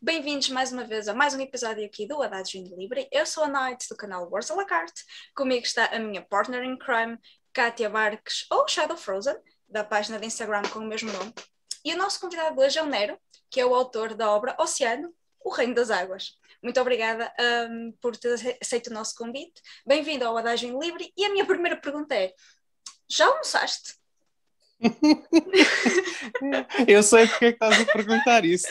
Bem-vindos mais uma vez a mais um episódio aqui do Adagio in Libre. Eu sou a Night do canal Words à la Carte. Comigo está a minha partner in crime, Kátia Barques, ou Shadow Frozen, da página de Instagram com o mesmo nome. E o nosso convidado de hoje é o Nero, que é o autor da obra Oceano, o Reino das Águas. Muito obrigada por ter aceito o nosso convite. Bem-vindo ao Adagio in Libre. E a minha primeira pergunta é: já almoçaste? Eu sei porque é que estás a perguntar isso.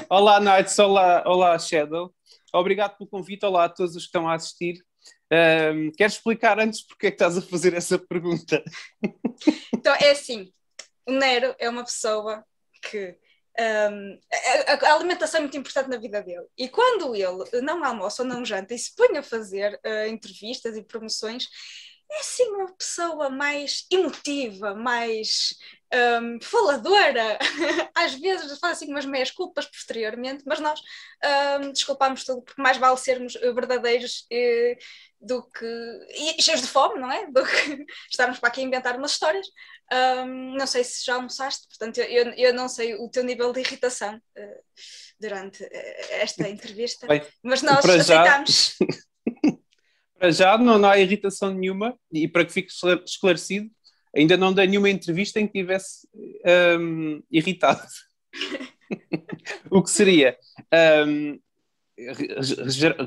Olá, Nights, olá, Shadow. Obrigado pelo convite, olá a todos os que estão a assistir. Queres explicar antes porque é que estás a fazer essa pergunta? Então, é assim, o Nero é uma pessoa que a alimentação é muito importante na vida dele. E quando ele não almoça ou não janta e se põe a fazer entrevistas e promoções, é assim uma pessoa mais emotiva, mais faladora. Às vezes faz assim umas meias culpas posteriormente, mas nós desculpamos tudo, porque mais vale sermos verdadeiros do que e cheios de fome, não é? Do que estarmos para aqui a inventar umas histórias. Não sei se já almoçaste, portanto eu não sei o teu nível de irritação durante esta entrevista. Bem, mas nós aceitamos. Para já não há irritação nenhuma, e para que fique esclarecido, ainda não dei nenhuma entrevista em que estivesse irritado. O que seria?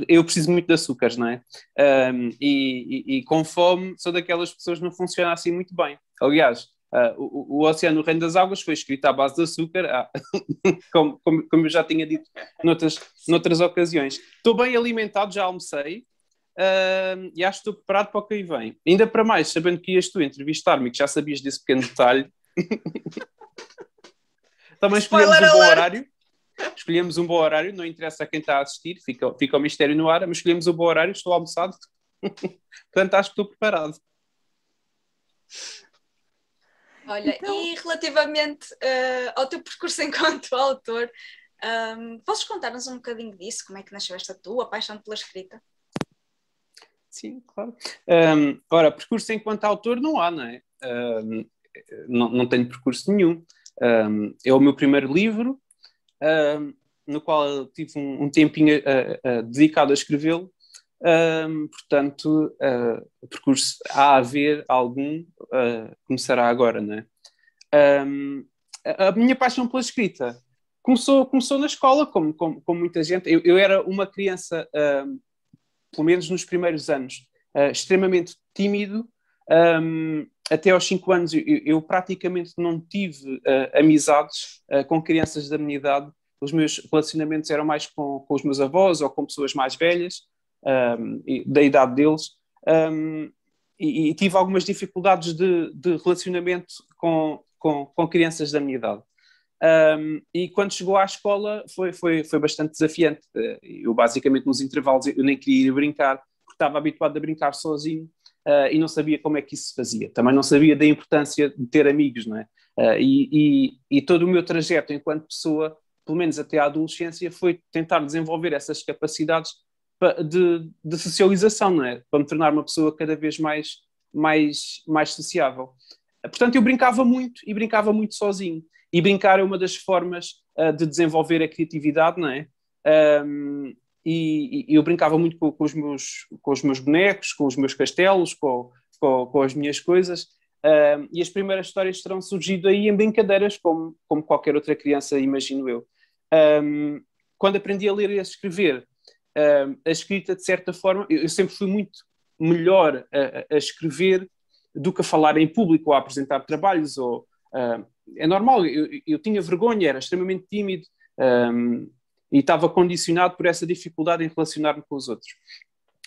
Eu preciso muito de açúcares, não é? E com fome sou daquelas pessoas que não funcionam assim muito bem. Aliás, o Oceano, o Reino das Águas foi escrito à base de açúcar, como eu já tinha dito noutras ocasiões. Estou bem alimentado, já almocei. E acho que estou preparado para o que aí vem. Ainda para mais, sabendo que ias tu entrevistar-me e que já sabias desse pequeno detalhe. Também escolhemos um bom horário. Escolhemos um bom horário, não interessa a quem está a assistir, fica o mistério no ar, mas escolhemos um bom horário, estou almoçado. Portanto, acho que estou preparado. Olha, então... e relativamente ao teu percurso enquanto autor, podes contar-nos um bocadinho disso? Como é que nasceu esta tua paixão pela escrita? Sim, claro. Ora, percurso enquanto autor não há, não é? Não tenho percurso nenhum. É o meu primeiro livro, no qual eu tive um tempinho dedicado a escrevê-lo. Portanto, percurso a haver algum, começará agora, não é? A minha paixão pela escrita começou na escola, como muita gente. Eu era uma criança... pelo menos nos primeiros anos, extremamente tímido. Até aos 5 anos eu praticamente não tive amizades com crianças da minha idade. Os meus relacionamentos eram mais com os meus avós ou com pessoas mais velhas, da idade deles. E tive algumas dificuldades de relacionamento com crianças da minha idade. E quando chegou à escola foi bastante desafiante. Eu basicamente nos intervalos eu nem queria ir brincar, porque estava habituado a brincar sozinho e não sabia como é que isso se fazia. Também não sabia da importância de ter amigos, não é? E todo o meu trajeto enquanto pessoa, pelo menos até à adolescência, foi tentar desenvolver essas capacidades de socialização, não é? Para me tornar uma pessoa cada vez mais sociável. Portanto, eu brincava muito sozinho. E brincar é uma das formas de desenvolver a criatividade, não é? E eu brincava muito com os meus bonecos, com os meus castelos, com as minhas coisas. E as primeiras histórias terão surgido aí em brincadeiras, como qualquer outra criança, imagino eu. Quando aprendi a ler e a escrever, a escrita, de certa forma, eu sempre fui muito melhor a escrever do que a falar em público ou a apresentar trabalhos ou... é normal, eu tinha vergonha, era extremamente tímido e estava condicionado por essa dificuldade em relacionar-me com os outros.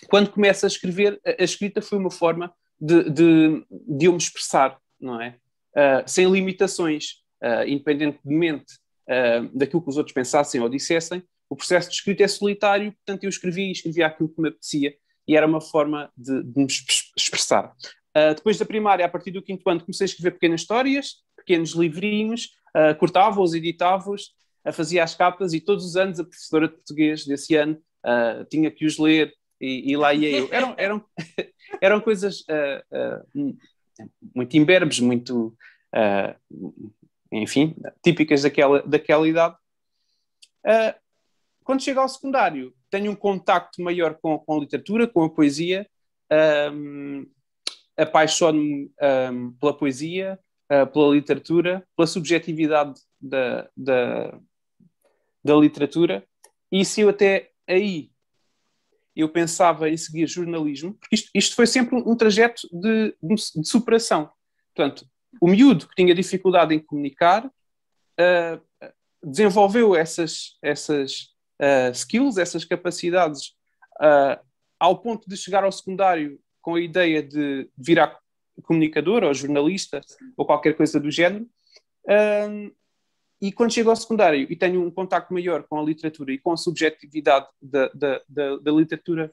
Quando começo a escrever, a escrita foi uma forma de eu me expressar, não é? Sem limitações, independentemente daquilo que os outros pensassem ou dissessem. O processo de escrita é solitário, portanto eu escrevia aquilo que me apetecia e era uma forma de me expressar. Depois da primária, a partir do 5º ano, comecei a escrever pequenas histórias, pequenos livrinhos, cortava-os, editava-os, fazia as capas e todos os anos a professora de português desse ano tinha que os ler e lá ia eu. Eram coisas muito imberbes, muito, enfim, típicas daquela idade. Quando chego ao secundário, tenho um contacto maior com a literatura, com a poesia, apaixono-me pela poesia, pela literatura, pela subjetividade da literatura, e se eu até aí eu pensava em seguir jornalismo, porque isto foi sempre um trajeto de superação. Portanto, o miúdo que tinha dificuldade em comunicar desenvolveu essas skills, essas capacidades, ao ponto de chegar ao secundário com a ideia de virar comunicador ou jornalista ou qualquer coisa do género. E quando chego ao secundário e tenho um contacto maior com a literatura e com a subjetividade da literatura,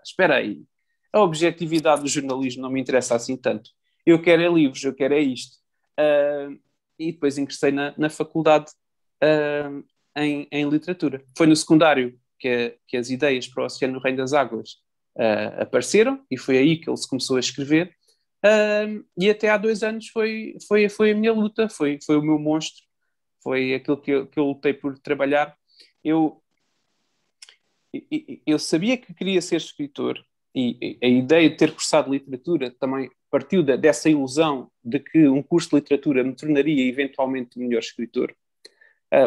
espera aí, a objetividade do jornalismo não me interessa assim tanto. Eu quero é livros, eu quero é isto. E depois ingressei na faculdade em literatura. Foi no secundário que as ideias para o Oceano no Reino das Águas apareceram, e foi aí que ele se começou a escrever. E até há 2 anos foi a minha luta, foi o meu monstro, foi aquilo que eu lutei por trabalhar. Eu sabia que queria ser escritor, e a ideia de ter cursado literatura também partiu dessa ilusão de que um curso de literatura me tornaria eventualmente um melhor escritor.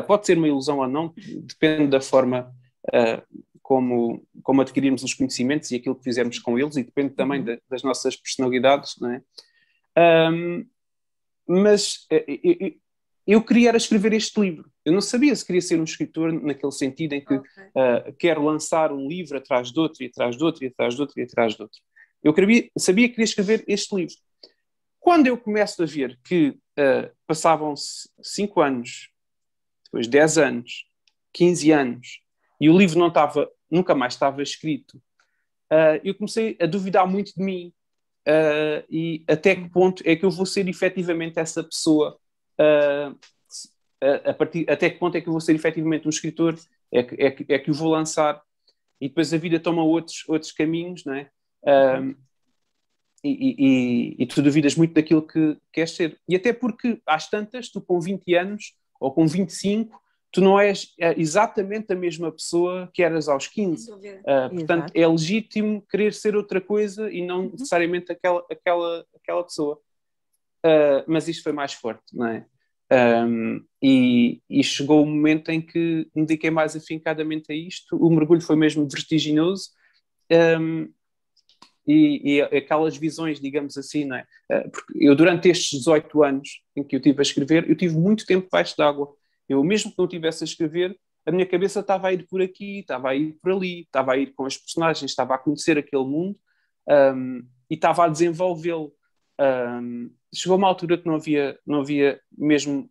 Pode ser uma ilusão ou não, depende da forma como adquirirmos os conhecimentos e aquilo que fizermos com eles, e depende também das nossas personalidades, não é? Mas eu queria era escrever este livro. Eu não sabia se queria ser um escritor naquele sentido em que quero lançar um livro atrás de outro, e atrás de outro, e atrás de outro, e atrás de outro. Eu sabia que queria escrever este livro. Quando eu começo a ver que passavam-se 5 anos, depois 10 anos, 15 anos, e o livro nunca mais estava escrito, eu comecei a duvidar muito de mim, e até que ponto é que eu vou ser efetivamente essa pessoa, até que ponto é que eu vou ser efetivamente um escritor, é que o vou lançar, e depois a vida toma outros caminhos, não é? E tu duvidas muito daquilo que queres ser, e até porque às tantas, tu com 20 anos ou com 25, tu não és exatamente a mesma pessoa que eras aos 15. Portanto, é legítimo querer ser outra coisa e não necessariamente aquela pessoa. Mas isto foi mais forte, não é? E chegou o momento em que me dediquei mais afincadamente a isto. O mergulho foi mesmo vertiginoso. E aquelas visões, digamos assim, não é? Porque eu, durante estes 18 anos em que eu estive a escrever, eu tive muito tempo debaixo d'água. Eu, mesmo que não estivesse a escrever, a minha cabeça estava a ir por aqui, estava a ir por ali, estava a ir com as personagens, estava a conhecer aquele mundo, e estava a desenvolvê-lo. Chegou uma altura que não havia mesmo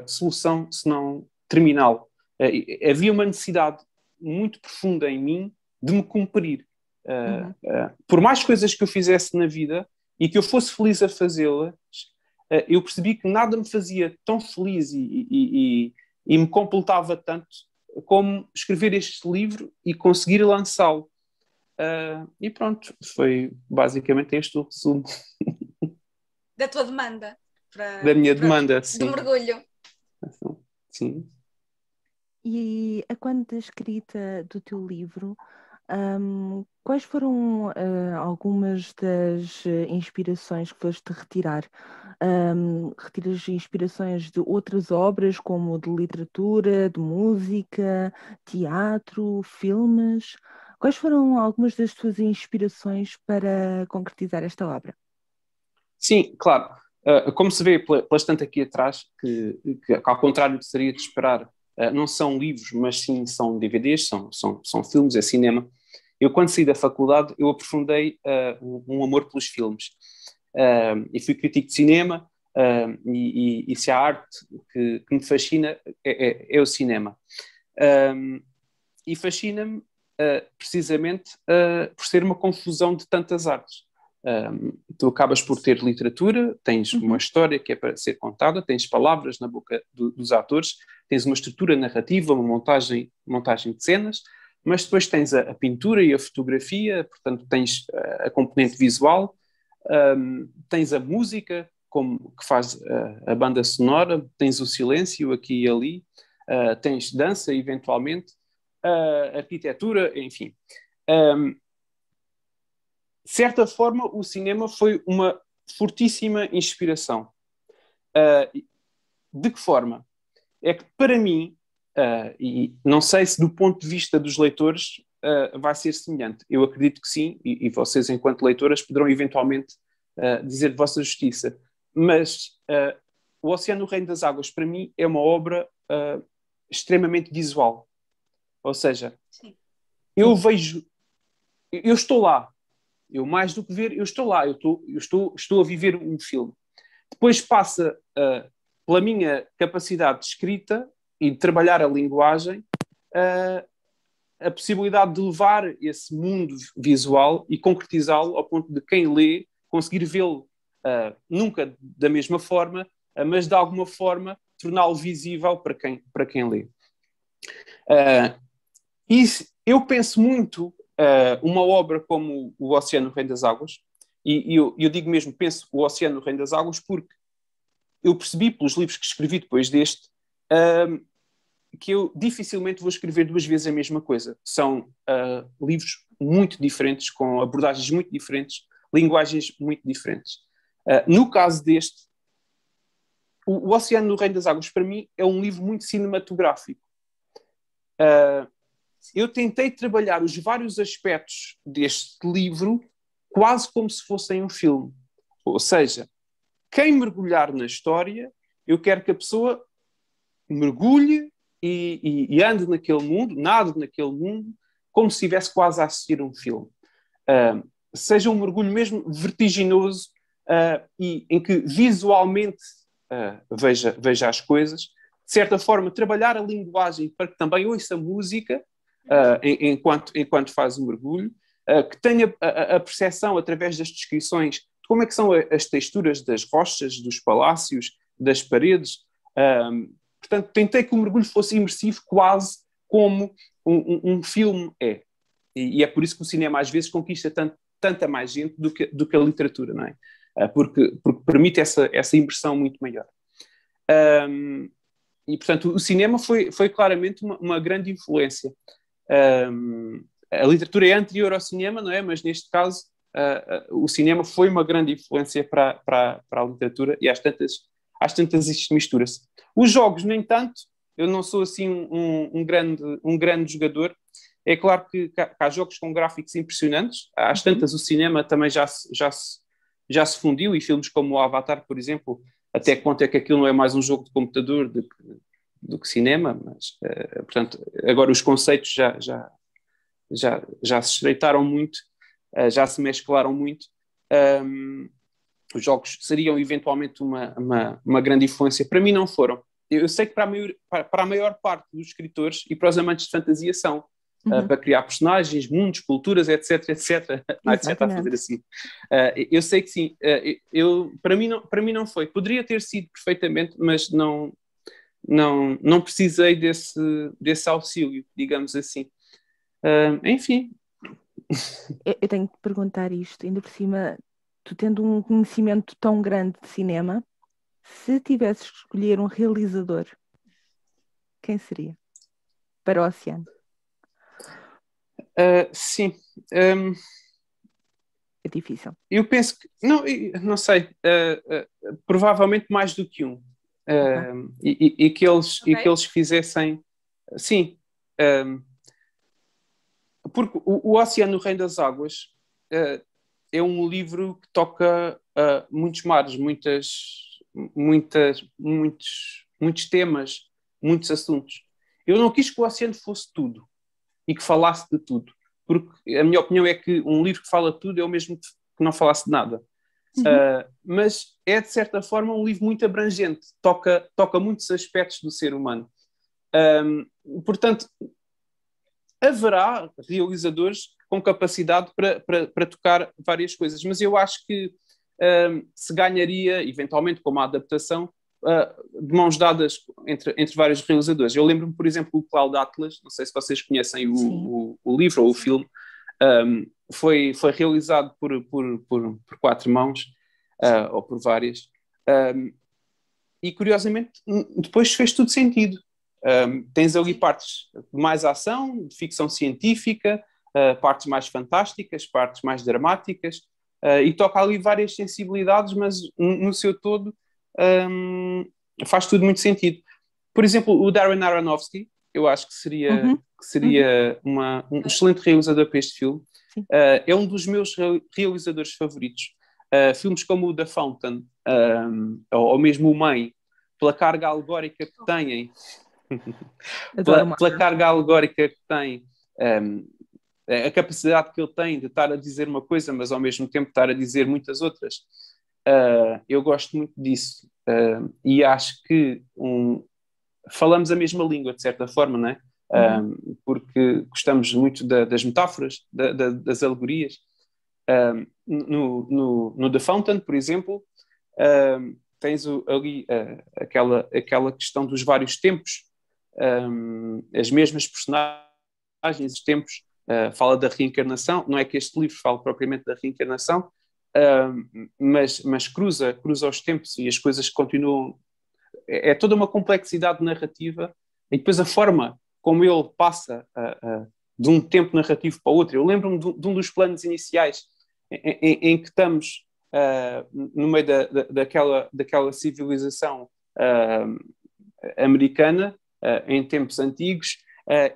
solução senão terminá-lo. Havia uma necessidade muito profunda em mim de me cumprir. Por mais coisas que eu fizesse na vida e que eu fosse feliz a fazê-las, eu percebi que nada me fazia tão feliz e me completava tanto como escrever este livro e conseguir lançá-lo. E pronto, foi basicamente este o resumo. Da tua demanda. Da minha demanda, sim. Do mergulho. Sim. E quando da escrita do teu livro, quais foram algumas das inspirações que foste retirar? Retiras inspirações de outras obras, como de literatura, de música, teatro, filmes? Quais foram algumas das tuas inspirações para concretizar esta obra? Sim, claro. Como se vê pela estante aqui atrás, que ao contrário do que seria de esperar, não são livros, mas sim são DVDs, são filmes, é cinema. Eu, quando saí da faculdade, eu aprofundei um amor pelos filmes. E fui crítico de cinema, e se há arte que me fascina, é o cinema. E fascina-me precisamente por ser uma confusão de tantas artes. Tu acabas por ter literatura, tens uma história que é para ser contada, tens palavras na boca dos atores, tens uma estrutura narrativa, uma montagem de cenas, mas depois tens a pintura e a fotografia, portanto tens a componente visual, tens a música que faz a banda sonora, tens o silêncio aqui e ali, tens dança, eventualmente, arquitetura, enfim. De certa forma, o cinema foi uma fortíssima inspiração. De que forma? É que, para mim, e não sei se do ponto de vista dos leitores vai ser semelhante. Eu acredito que sim, e vocês, enquanto leitoras, poderão eventualmente dizer de vossa justiça. Mas O Oceano no Reino das Águas, para mim, é uma obra extremamente visual. Ou seja, Sim. eu vejo... Eu estou lá. Eu, mais do que ver, eu estou lá. Eu estou a viver um filme. Depois passa pela minha capacidade de escrita e de trabalhar a linguagem, a possibilidade de levar esse mundo visual e concretizá-lo ao ponto de quem lê conseguir vê-lo nunca da mesma forma, mas de alguma forma torná-lo visível para quem lê. E eu penso muito uma obra como O Oceano no Reino das Águas, e eu digo mesmo, penso O Oceano no Reino das Águas porque eu percebi pelos livros que escrevi depois deste que eu dificilmente vou escrever duas vezes a mesma coisa. São livros muito diferentes, com abordagens muito diferentes, linguagens muito diferentes. No caso deste, o Oceano no Reino das Águas, para mim, é um livro muito cinematográfico. Eu tentei trabalhar os vários aspectos deste livro quase como se fossem um filme. Ou seja, quem mergulhar na história, eu quero que a pessoa mergulhe e ande naquele mundo, nade naquele mundo, como se estivesse quase a assistir um filme. Seja um mergulho mesmo vertiginoso e em que visualmente veja as coisas. De certa forma, trabalhar a linguagem para que também ouça a música enquanto faz o mergulho, que tenha a percepção através das descrições de como é que são as texturas das rochas, dos palácios, das paredes. Portanto, tentei que o mergulho fosse imersivo quase como um filme é. E é por isso que o cinema às vezes conquista tanta mais gente do que a literatura, não é? Porque permite essa imersão muito maior. E, portanto, o cinema foi claramente uma grande influência. A literatura é anterior ao cinema, não é? Mas neste caso, o cinema foi uma grande influência para a literatura e às tantas isto mistura-se. Os jogos, no entanto, eu não sou assim um grande jogador. É claro que há jogos com gráficos impressionantes. Às tantas, o cinema também já se fundiu, e filmes como o Avatar, por exemplo, até quanto é que aquilo não é mais um jogo de computador do que cinema, mas, portanto, agora os conceitos já se estreitaram muito, já se mesclaram muito. Os jogos seriam eventualmente uma grande influência. Para mim não foram. Eu sei que para a maior parte dos escritores e para os amantes de fantasia são, para criar personagens, mundos, culturas, etc, etc. Etc, a fazer assim. Eu sei que sim. Para mim não foi. Poderia ter sido perfeitamente, mas não precisei desse auxílio, digamos assim. Enfim. Eu tenho que te perguntar isto, ainda por cima, tu tendo um conhecimento tão grande de cinema, se tivesses que escolher um realizador, quem seria? Para o Oceano. Sim. É difícil. Eu penso que... Não sei. Provavelmente mais do que um. E que eles fizessem... Sim. Porque o Oceano no Reino das Águas é um livro que toca muitos mares, muitos temas, muitos assuntos. Eu não quis que o Oceano fosse tudo e que falasse de tudo, porque a minha opinião é que um livro que fala de tudo é o mesmo que não falasse de nada. Mas é, de certa forma, um livro muito abrangente, toca muitos aspectos do ser humano. Portanto, haverá realizadores com capacidade para tocar várias coisas, mas eu acho que se ganharia, eventualmente, com uma adaptação, de mãos dadas entre vários realizadores. Eu lembro-me, por exemplo, o Cloud Atlas, não sei se vocês conhecem o livro ou o filme, foi realizado por 4 mãos, ou por várias, e curiosamente depois fez tudo sentido. Tens ali partes de mais ação, de ficção científica, partes mais fantásticas, partes mais dramáticas, e toca ali várias sensibilidades, mas no seu todo faz tudo muito sentido. Por exemplo, o Darren Aronofsky, eu acho que seria um excelente realizador para este filme. É um dos meus realizadores favoritos. Filmes como o The Fountain, ou mesmo o Mãe, pela carga allegórica que têm, pela carga allegórica que tem, a capacidade que ele tem de estar a dizer uma coisa, mas ao mesmo tempo estar a dizer muitas outras. Eu gosto muito disso. E acho que falamos a mesma língua, de certa forma, não é? Porque gostamos muito das metáforas, das alegorias. No The Fountain, por exemplo, tens ali aquela questão dos vários tempos, as mesmas personagens, os tempos, fala da reencarnação. Não é que este livro fale propriamente da reencarnação, mas cruza os tempos e as coisas continuam. É toda uma complexidade narrativa, e depois a forma como ele passa de um tempo narrativo para o outro. Eu lembro-me de um dos planos iniciais em que estamos no meio daquela civilização americana, em tempos antigos,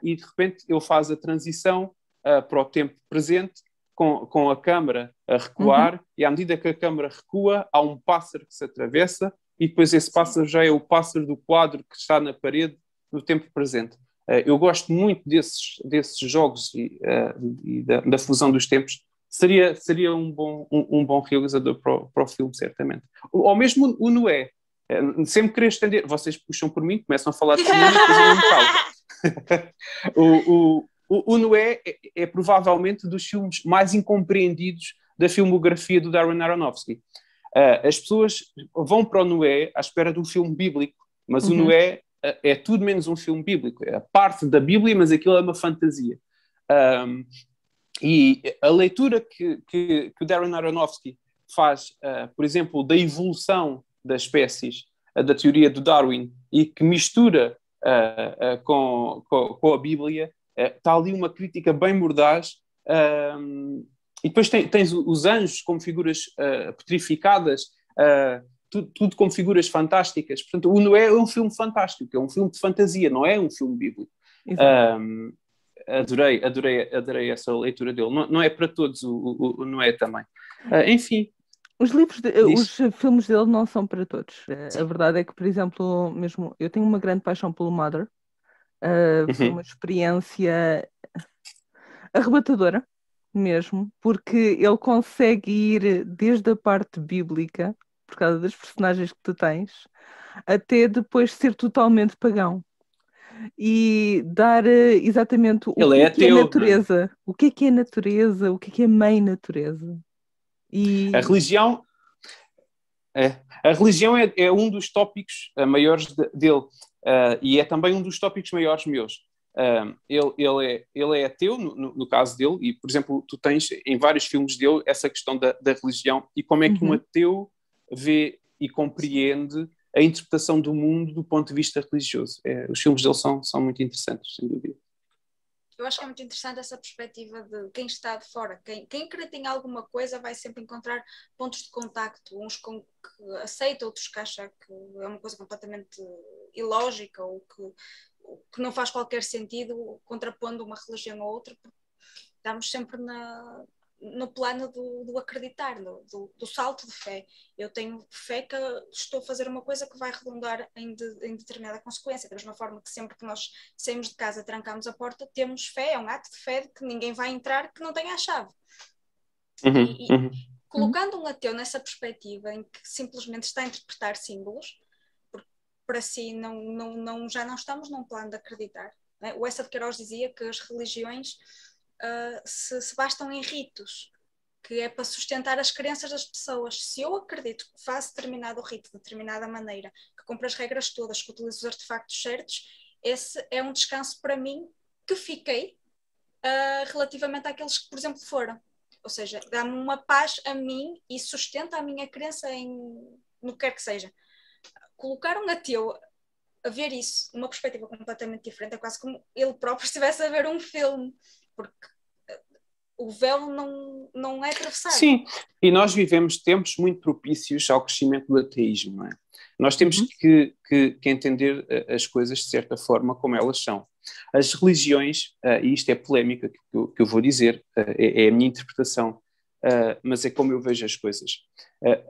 e de repente ele faz a transição para o tempo presente, com a câmara a recuar, e à medida que a câmara recua, há um pássaro que se atravessa, e depois esse pássaro já é o pássaro do quadro que está na parede no tempo presente. Eu gosto muito desses jogos e da fusão dos tempos. Seria um bom realizador para o filme, certamente. Ou mesmo o Noé. Sempre querer estender. Vocês puxam por mim, começam a falar de cinema, depois eu não me calo. O Noé é provavelmente dos filmes mais incompreendidos da filmografia do Darren Aronofsky. As pessoas vão para o Noé à espera de um filme bíblico, mas o Noé é tudo menos um filme bíblico. É parte da Bíblia, mas aquilo é uma fantasia. E a leitura que o Darren Aronofsky faz, por exemplo, da evolução das espécies, da teoria do Darwin, e que mistura com a Bíblia, está ali uma crítica bem mordaz. E depois tens os anjos como figuras petrificadas, tudo como figuras fantásticas. Portanto, o Noé é um filme fantástico, é um filme de fantasia, não é um filme bíblico. Adorei essa leitura dele. Não é para todos o Noé também. Enfim. Os filmes dele não são para todos. A verdade é que, por exemplo, mesmo eu tenho uma grande paixão pelo Mother. Foi uma experiência arrebatadora mesmo, porque ele consegue ir desde a parte bíblica, por causa das personagens que tu tens, até depois ser totalmente pagão. E dar exatamente o que é ateu, natureza, o que é natureza, o que é mãe natureza. E a religião é um dos tópicos maiores dele, e é também um dos tópicos maiores meus. Ele é ateu, no caso dele, e, por exemplo, tu tens em vários filmes dele essa questão da religião e como é que um ateu vê e compreende a interpretação do mundo do ponto de vista religioso. Os filmes dele são muito interessantes, sem dúvida. Eu acho que é muito interessante essa perspectiva de quem está de fora. Quem acredita em alguma coisa vai sempre encontrar pontos de contacto, uns com que aceita, outros que acham que é uma coisa completamente ilógica ou que não faz qualquer sentido, contrapondo uma religião a outra. Estamos sempre no plano do acreditar, do salto de fé. Eu tenho fé que estou a fazer uma coisa que vai redundar em determinada consequência. Da mesma forma que sempre que nós saímos de casa, trancamos a porta, temos fé, é um ato de fé de que ninguém vai entrar que não tenha a chave. Colocando um ateu nessa perspectiva em que simplesmente está a interpretar símbolos, porque para si já não estamos num plano de acreditar. Né? O Essa de Queiroz dizia que as religiões se bastam em ritos, que é para sustentar as crenças das pessoas. Se eu acredito que faço determinado rito de determinada maneira, que cumpro as regras todas, que utilizo os artefactos certos, esse é um descanso para mim que fiquei relativamente àqueles que, por exemplo, foram. Ou seja, dá-me uma paz a mim e sustenta a minha crença no que quer que seja. Colocar um ateu a ver isso, uma perspectiva completamente diferente, é quase como ele próprio estivesse a ver um filme, porque o véu não é atravessado. Sim, e nós vivemos tempos muito propícios ao crescimento do ateísmo, não é? Nós temos que entender as coisas de certa forma como elas são. As religiões, e isto é polémica que eu vou dizer, é a minha interpretação, mas é como eu vejo as coisas.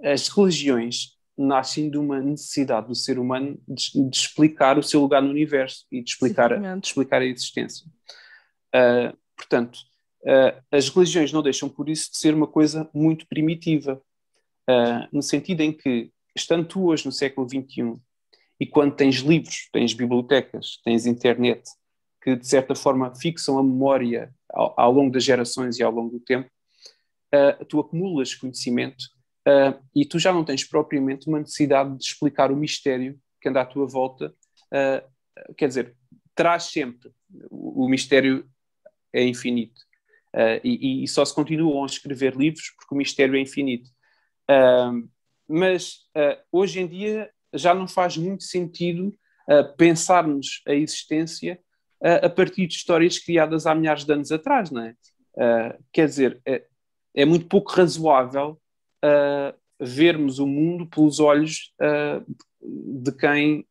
As religiões nascem de uma necessidade do ser humano de explicar o seu lugar no universo e de explicar a existência. Portanto, as religiões não deixam por isso de ser uma coisa muito primitiva, no sentido em que, estando tu hoje no século XXI, e quando tens livros, tens bibliotecas, tens internet, que de certa forma fixam a memória ao longo das gerações e ao longo do tempo, tu acumulas conhecimento e tu já não tens propriamente uma necessidade de explicar o mistério que anda à tua volta. Quer dizer, traz sempre. O mistério é infinito. E só se continuam a escrever livros porque o mistério é infinito. Mas hoje em dia já não faz muito sentido pensarmos a existência a partir de histórias criadas há milhares de anos atrás, não é? Quer dizer, é muito pouco razoável vermos o mundo pelos olhos de quem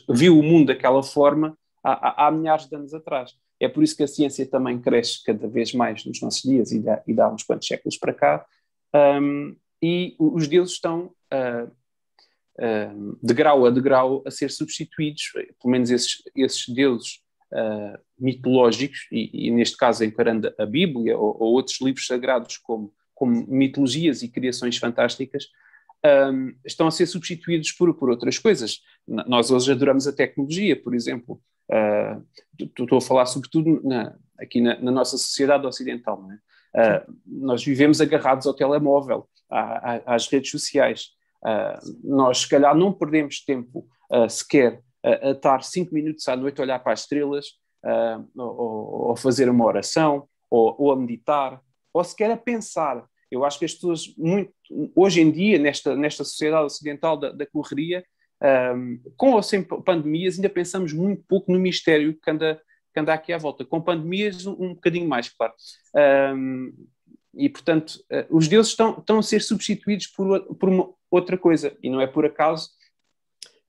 viu o mundo daquela forma há milhares de anos atrás. É por isso que a ciência também cresce cada vez mais nos nossos dias e dá uns quantos séculos para cá. E os deuses estão de grau a degrau a ser substituídos, pelo menos esses deuses mitológicos, e neste caso encarando a Bíblia ou outros livros sagrados como mitologias e criações fantásticas, estão a ser substituídos por outras coisas. Nós hoje adoramos a tecnologia, por exemplo. Estou a falar sobretudo aqui na nossa sociedade ocidental, não é? Nós vivemos agarrados ao telemóvel, às redes sociais. Nós, se calhar, não perdemos tempo sequer a estar 5 minutos à noite a olhar para as estrelas, ou fazer uma oração, ou a meditar, ou sequer a pensar. Eu acho que as pessoas, hoje em dia, nesta sociedade ocidental da correria, com ou sem pandemias, ainda pensamos muito pouco no mistério que anda aqui à volta. Com pandemias, um bocadinho mais, claro. E, portanto, os deuses estão a ser substituídos por uma outra coisa. E não é por acaso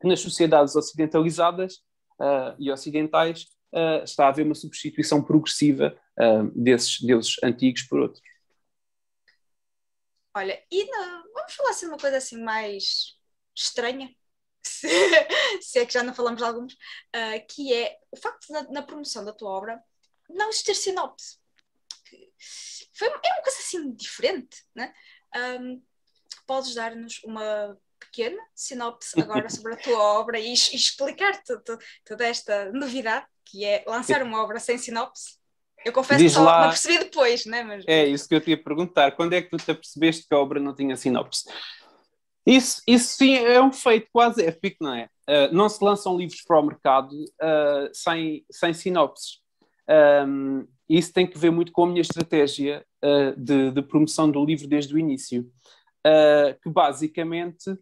que nas sociedades ocidentalizadas e ocidentais está a haver uma substituição progressiva desses deuses antigos por outros. Olha, vamos falar assim uma coisa assim mais estranha, se é que já não falamos de alguns, que é o facto de na promoção da tua obra não existir sinopse. É uma coisa assim diferente, né? Podes dar-nos uma pequena sinopse agora sobre a tua obra e explicar toda esta novidade, que é lançar uma obra sem sinopse? Eu confesso que só me apercebi depois, né? Mas... É isso que eu te ia perguntar. Quando é que tu te apercebeste que a obra não tinha sinopse? Isso sim é um feito quase épico, não é? Não se lançam livros para o mercado sem sinopses. Isso tem que ver muito com a minha estratégia de promoção do livro desde o início, que basicamente,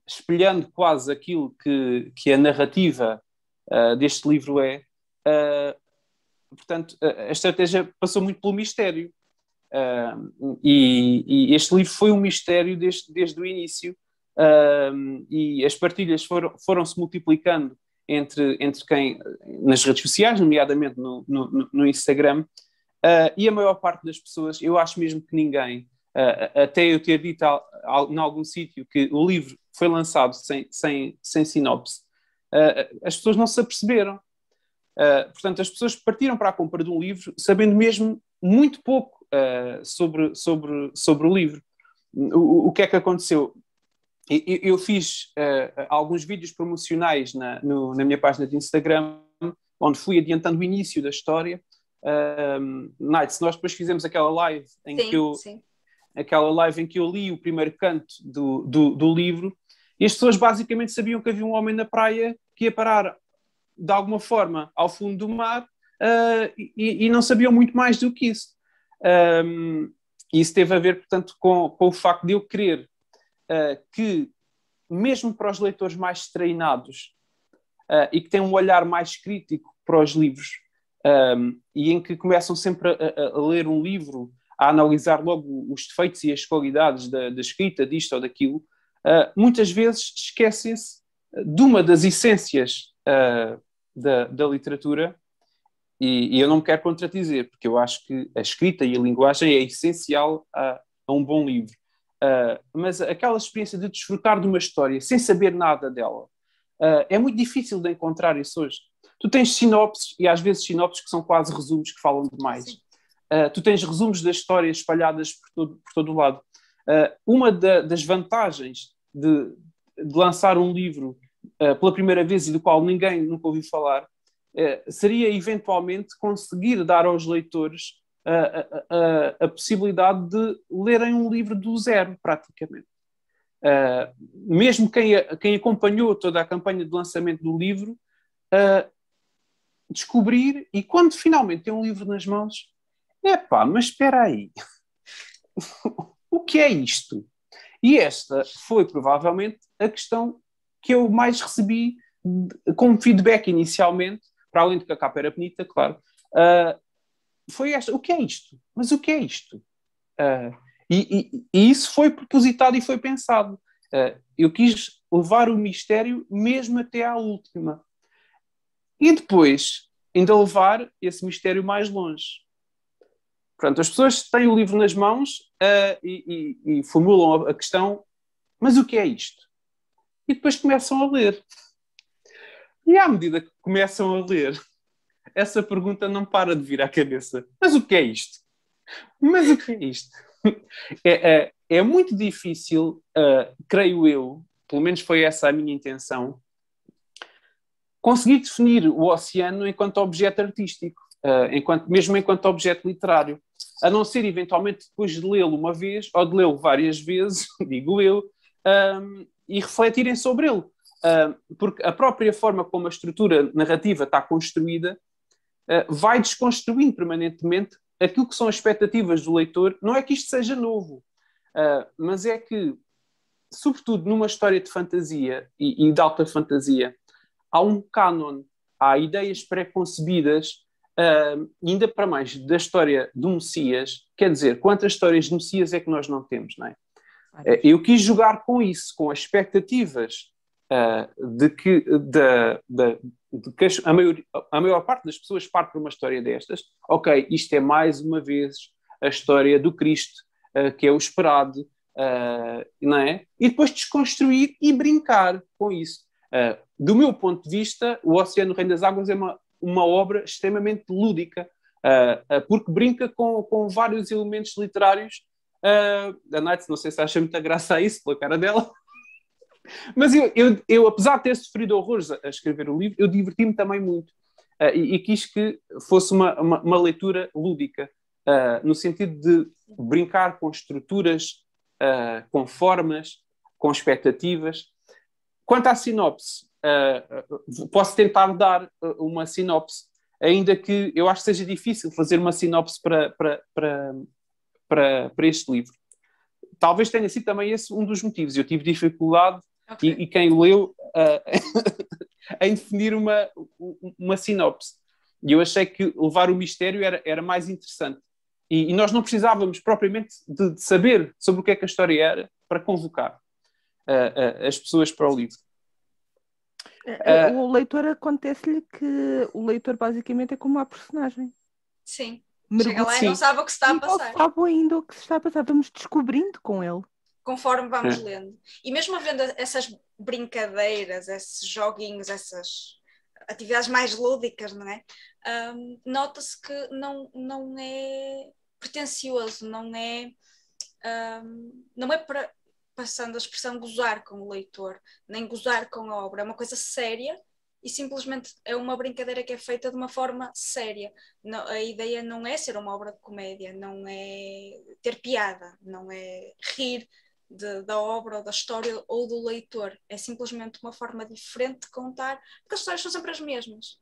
espelhando quase aquilo que a narrativa deste livro portanto, a estratégia passou muito pelo mistério. E este livro foi um mistério desde o início, e as partilhas foram-se multiplicando entre quem, nas redes sociais, nomeadamente no Instagram, e a maior parte das pessoas, eu acho mesmo que ninguém, até eu ter dito em algum sítio que o livro foi lançado sem sinopse, as pessoas não se aperceberam. Portanto, as pessoas partiram para a compra de um livro sabendo mesmo muito pouco sobre o livro. O que é que aconteceu? Eu fiz alguns vídeos promocionais na minha página de Instagram, onde fui adiantando o início da história. Nights, nós depois fizemos aquela live em que eu li o primeiro canto do livro, e as pessoas basicamente sabiam que havia um homem na praia que ia parar de alguma forma ao fundo do mar, e não sabiam muito mais do que isso. Isso teve a ver, portanto, com o facto de eu querer que mesmo para os leitores mais treinados e que têm um olhar mais crítico para os livros, e em que começam sempre a ler um livro, a analisar logo os defeitos e as qualidades da escrita, disto ou daquilo, muitas vezes esquecem-se de uma das essências da literatura, e eu não me quero contradizer, porque eu acho que a escrita e a linguagem é essencial a um bom livro. Mas aquela experiência de desfrutar de uma história sem saber nada dela é muito difícil de encontrar isso hoje. Tu tens sinopses, e às vezes sinopses que são quase resumos que falam demais. Tu tens resumos das histórias espalhadas por todo o lado. Uma das vantagens de lançar um livro pela primeira vez e do qual ninguém nunca ouviu falar seria eventualmente conseguir dar aos leitores a possibilidade de lerem um livro do zero, praticamente. Mesmo quem acompanhou toda a campanha de lançamento do livro, descobrir, e quando finalmente tem um livro nas mãos, mas espera aí, o que é isto? E esta foi provavelmente a questão que eu mais recebi como feedback inicialmente, para além de que a capa era bonita, claro, foi esta: o que é isto? Mas o que é isto? E isso foi propositado e foi pensado. Eu quis levar o mistério mesmo até à última. E depois, ainda levar esse mistério mais longe. Portanto, as pessoas têm o livro nas mãos e formulam a questão: mas o que é isto? E depois começam a ler. E à medida que começam a ler, essa pergunta não para de vir à cabeça: mas o que é isto? Mas o que é isto? É muito difícil, creio eu, pelo menos foi essa a minha intenção, conseguir definir o oceano enquanto objeto artístico, mesmo enquanto objeto literário, a não ser eventualmente depois de lê-lo uma vez ou de lê-lo várias vezes, digo eu, e refletirem sobre ele. Porque a própria forma como a estrutura narrativa está construída vai desconstruindo permanentemente aquilo que são as expectativas do leitor. Não é que isto seja novo, mas é que, sobretudo numa história de fantasia e de alta fantasia, há um cânon, há ideias pré-concebidas, ainda para mais da história do Messias. Quer dizer, quantas histórias de Messias é que nós não temos, não é? Eu quis jogar com isso, com as expectativas de que a maior parte das pessoas parte por uma história destas. Ok, isto é mais uma vez a história do Cristo, que é o esperado, não é? E depois desconstruir e brincar com isso. Do meu ponto de vista, O Oceano Reino das Águas é uma obra extremamente lúdica, porque brinca com vários elementos literários. A Night, não sei se acha muita graça a isso, pela cara dela. Mas eu, apesar de ter sofrido horrores a escrever o livro, eu diverti-me também muito. E quis que fosse uma leitura lúdica, no sentido de brincar com estruturas, com formas, com expectativas. Quanto à sinopse, posso tentar dar uma sinopse, ainda que eu acho que seja difícil fazer uma sinopse para este livro. Talvez tenha sido também esse um dos motivos. Eu tive dificuldade, e quem leu, em definir uma sinopse. E eu achei que levar o mistério era mais interessante. E nós não precisávamos propriamente de saber sobre o que é que a história era para convocar as pessoas para o livro. O leitor, acontece-lhe que o leitor basicamente é como a personagem. Sim. Mergulha. Chega lá e não sabe o que se está a passar. Não sabe ainda o que se está a passar. Vamos descobrindo com ele. Conforme vamos lendo. E mesmo havendo essas brincadeiras, esses joguinhos, essas atividades mais lúdicas, não é? Nota-se que não é pretencioso, não é para, passando a expressão, gozar com o leitor, nem gozar com a obra. É uma coisa séria e simplesmente é uma brincadeira que é feita de uma forma séria. Não, a ideia não é ser uma obra de comédia, não é ter piada, não é rir da obra ou da história ou do leitor. É simplesmente uma forma diferente de contar, porque as histórias são sempre as mesmas.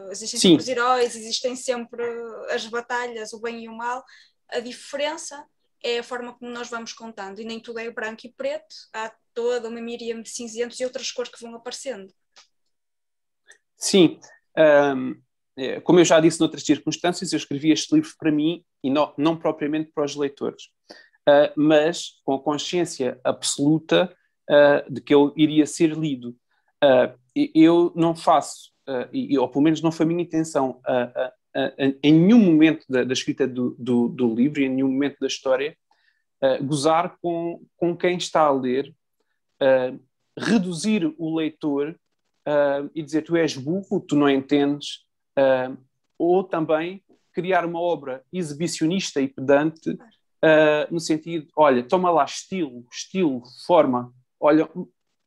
Existem sempre os heróis, existem sempre as batalhas, o bem e o mal. A diferença é a forma como nós vamos contando, e nem tudo é branco e preto, há toda uma miríade de cinzentos e outras cores que vão aparecendo. Sim, como eu já disse noutras circunstâncias, eu escrevi este livro para mim e não propriamente para os leitores, mas com a consciência absoluta de que eu iria ser lido. Eu não faço, ou pelo menos não foi a minha intenção, em nenhum momento da escrita do livro e em nenhum momento da história, gozar com quem está a ler, reduzir o leitor e dizer tu és burro, tu não entendes, ou também criar uma obra exibicionista e pedante, no sentido, olha, toma lá estilo, forma, olha,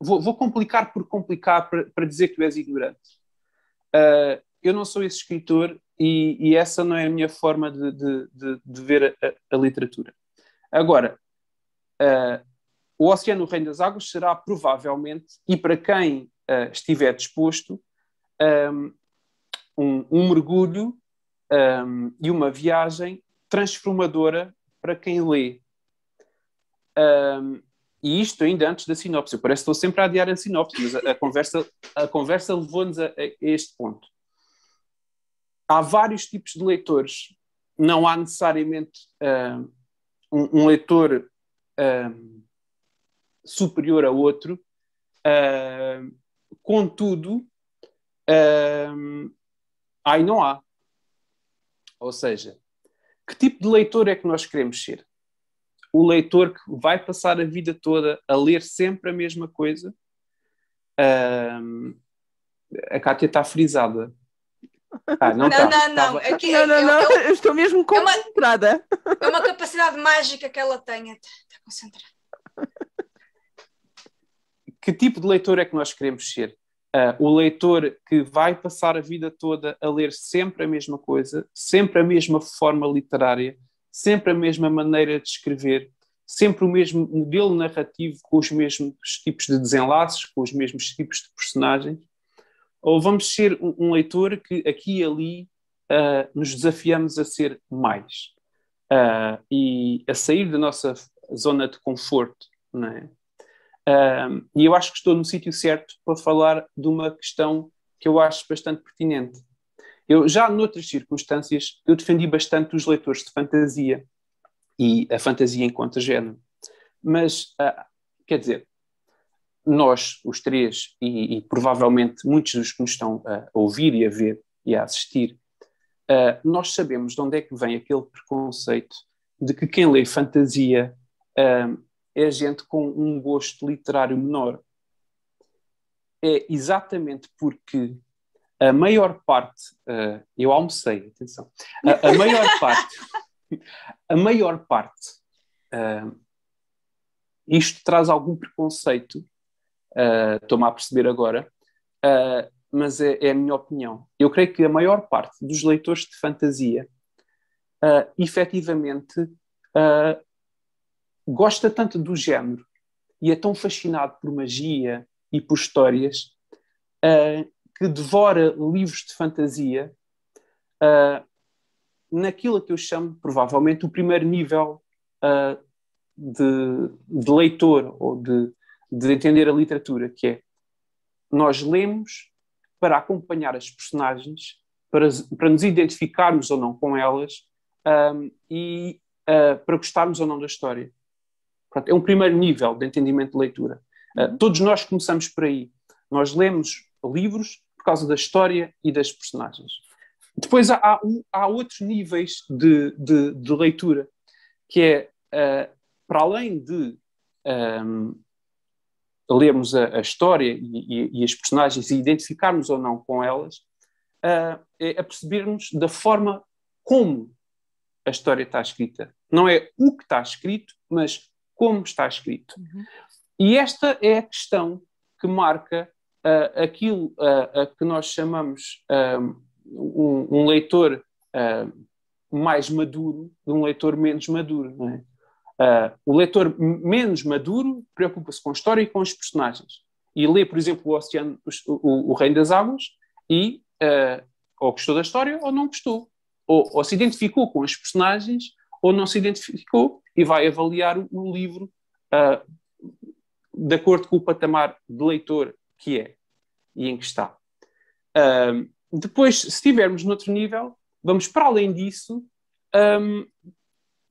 vou complicar por complicar para dizer que tu és ignorante. Eu não sou esse escritor e essa não é a minha forma de ver a literatura. Agora, O Oceano, o Reino das Águas será provavelmente, e para quem estiver disposto, um mergulho e uma viagem transformadora para quem lê. E isto ainda antes da sinopse. Eu parece que estou sempre a adiar a sinopse, mas a conversa levou-nos a este ponto. Há vários tipos de leitores. Não há necessariamente um leitor superior a outro. Contudo, aí não há. Ou seja, que tipo de leitor é que nós queremos ser? O leitor que vai passar a vida toda a ler sempre a mesma coisa? A Cátia está frisada. Não. Aqui, não. Eu estou mesmo concentrada. É uma capacidade mágica que ela tem. Está concentrada. Que tipo de leitor é que nós queremos ser? O leitor que vai passar a vida toda a ler sempre a mesma coisa, sempre a mesma forma literária, sempre a mesma maneira de escrever, sempre o mesmo modelo narrativo, com os mesmos tipos de desenlaces, com os mesmos tipos de personagens? Ou vamos ser um leitor que aqui e ali nos desafiamos a ser mais e a sair da nossa zona de conforto, não é? E eu acho que estou no sítio certo para falar de uma questão que eu acho bastante pertinente. Eu já, noutras circunstâncias, eu defendi bastante os leitores de fantasia e a fantasia enquanto género. Mas, quer dizer, nós, os três, e provavelmente muitos dos que nos estão a ouvir e a ver e a assistir, nós sabemos de onde é que vem aquele preconceito de que quem lê fantasia é gente com um gosto literário menor. É exatamente porque a maior parte, eu almocei, atenção, a maior parte, isto traz algum preconceito, estou-me a perceber agora, mas é a minha opinião. Eu creio que a maior parte dos leitores de fantasia, efetivamente, gosta tanto do género e é tão fascinado por magia e por histórias que devora livros de fantasia naquilo que eu chamo, provavelmente, o primeiro nível de leitor ou de entender a literatura, que é nós lemos para acompanhar as personagens, para nos identificarmos ou não com elas e para gostarmos ou não da história. Pronto, é um primeiro nível de entendimento de leitura. Todos nós começamos por aí. Nós lemos livros por causa da história e das personagens. Depois há outros níveis de leitura, que é, para além de lermos a história e as personagens e identificarmos ou não com elas, é a percebermos da forma como a história está escrita. Não é o que está escrito, mas como está escrito. Uhum. E esta é a questão que marca aquilo que nós chamamos um leitor mais maduro de um leitor menos maduro. Não é? O leitor menos maduro preocupa-se com a história e com os personagens. E lê, por exemplo, O Oceano, o Reino das Águas e ou gostou da história ou não gostou. Ou se identificou com os personagens ou não se identificou e vai avaliar o livro de acordo com o patamar de leitor que é e em que está. Depois, se estivermos noutro nível, vamos para além disso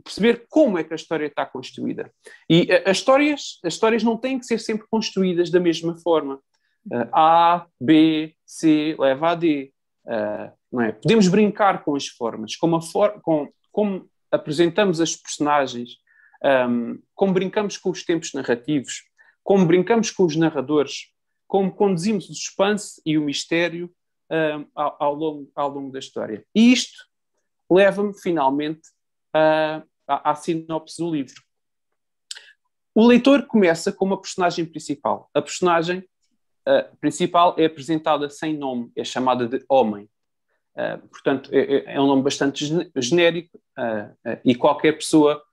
perceber como é que a história está construída. E as histórias não têm que ser sempre construídas da mesma forma. A, B, C, leva a D. Não é? Podemos brincar com as formas, como apresentamos as personagens, como brincamos com os tempos narrativos, como brincamos com os narradores, como conduzimos o suspense e o mistério ao longo da história. E isto leva-me finalmente à sinopse do livro. O leitor começa com uma personagem principal. A personagem principal é apresentada sem nome, é chamada de homem. Portanto, é um nome bastante genérico e qualquer pessoa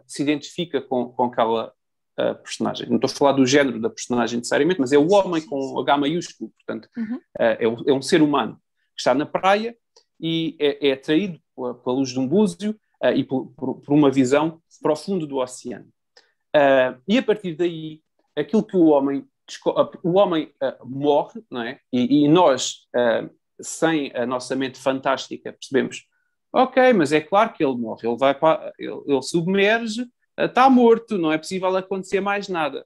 se identifica com aquela personagem. Não estou a falar do género da personagem necessariamente, mas é o homem com H maiúsculo. Portanto, é um ser humano que está na praia e é atraído pela luz de um búzio e por uma visão profunda do oceano. E a partir daí, aquilo que o homem morre, não é? E nós, sem a nossa mente fantástica, percebemos, ok, mas é claro que ele morre, ele submerge, está morto, não é possível acontecer mais nada.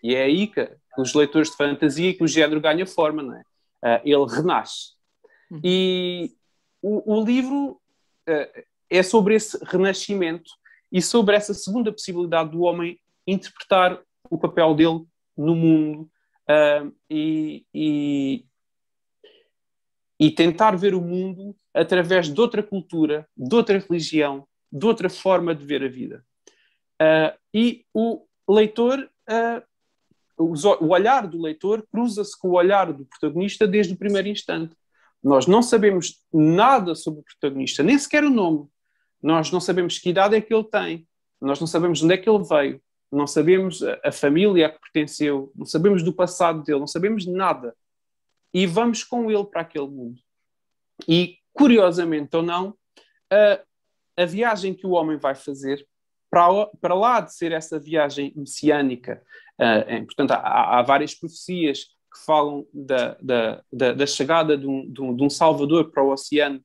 E é aí que os leitores de fantasia, que o género ganha forma, não é? Ele renasce. E o livro é sobre esse renascimento e sobre essa segunda possibilidade do homem interpretar o papel dele no mundo e tentar ver o mundo através de outra cultura, de outra religião, de outra forma de ver a vida. E o leitor, o olhar do leitor cruza-se com o olhar do protagonista desde o primeiro instante. Nós não sabemos nada sobre o protagonista, nem sequer o nome. Nós não sabemos que idade é que ele tem. Nós não sabemos de onde é que ele veio. Não sabemos a família a que pertenceu. Não sabemos do passado dele. Não sabemos nada. E vamos com ele para aquele mundo. E, curiosamente ou não, a viagem que o homem vai fazer, para lá de ser essa viagem messiânica, portanto, há várias profecias que falam da chegada de um Salvador para o oceano.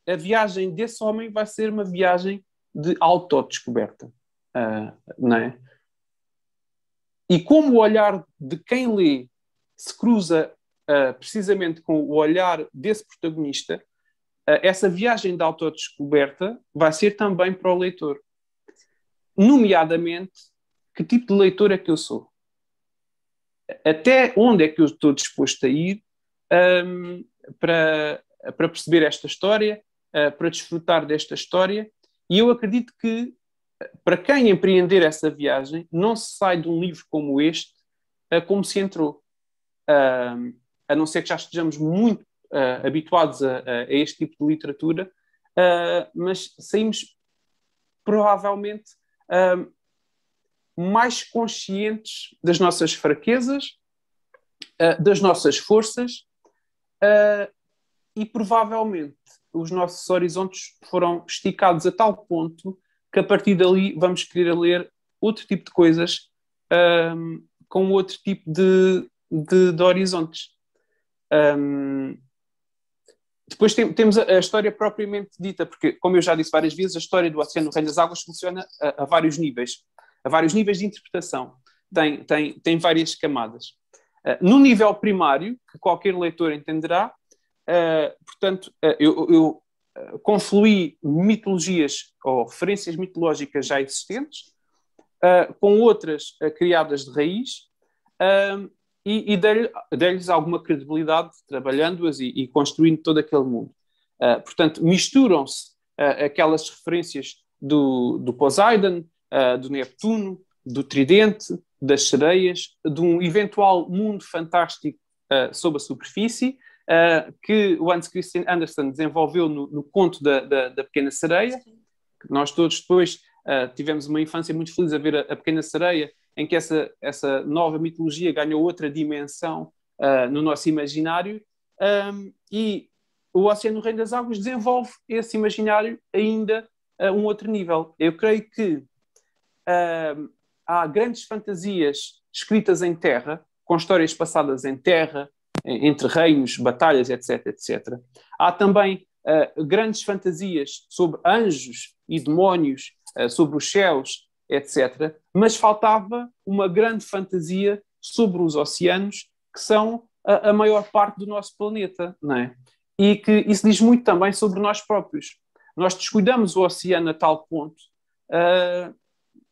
A viagem desse homem vai ser uma viagem de autodescoberta, não é? E como o olhar de quem lê se cruza precisamente com o olhar desse protagonista, essa viagem de autodescoberta vai ser também para o leitor. Nomeadamente, que tipo de leitor é que eu sou? Até onde é que eu estou disposto a ir para perceber esta história, para desfrutar desta história? E eu acredito que, para quem empreender essa viagem, não se sai de um livro como este como se entrou. A não ser que já estejamos muito habituados a este tipo de literatura, mas saímos provavelmente mais conscientes das nossas fraquezas, das nossas forças, e provavelmente os nossos horizontes foram esticados a tal ponto que a partir dali vamos querer ler outro tipo de coisas com outro tipo de horizontes. Depois temos a história propriamente dita, porque, como eu já disse várias vezes, a história do Oceano no Reino das Águas funciona a vários níveis de interpretação, tem várias camadas. No nível primário, que qualquer leitor entenderá, portanto, eu confluí mitologias ou referências mitológicas já existentes com outras criadas de raiz, e dei-lhes alguma credibilidade trabalhando-as e construindo todo aquele mundo. Portanto, misturam-se aquelas referências do Poseidon, do Neptuno, do Tridente, das sereias, de um eventual mundo fantástico sob a superfície, que o Hans Christian Andersen desenvolveu no conto da Pequena Sereia, que nós todos depois tivemos uma infância muito feliz a ver a Pequena Sereia, em que essa nova mitologia ganhou outra dimensão no nosso imaginário, e o Oceano no Reino das Águas desenvolve esse imaginário ainda a um outro nível. Eu creio que há grandes fantasias escritas em terra, com histórias passadas em terra, entre reinos, batalhas, etc, etc. Há também grandes fantasias sobre anjos e demónios, sobre os céus, etc. Mas faltava uma grande fantasia sobre os oceanos, que são a maior parte do nosso planeta, não é? E que isso diz muito também sobre nós próprios. Nós descuidamos o oceano a tal ponto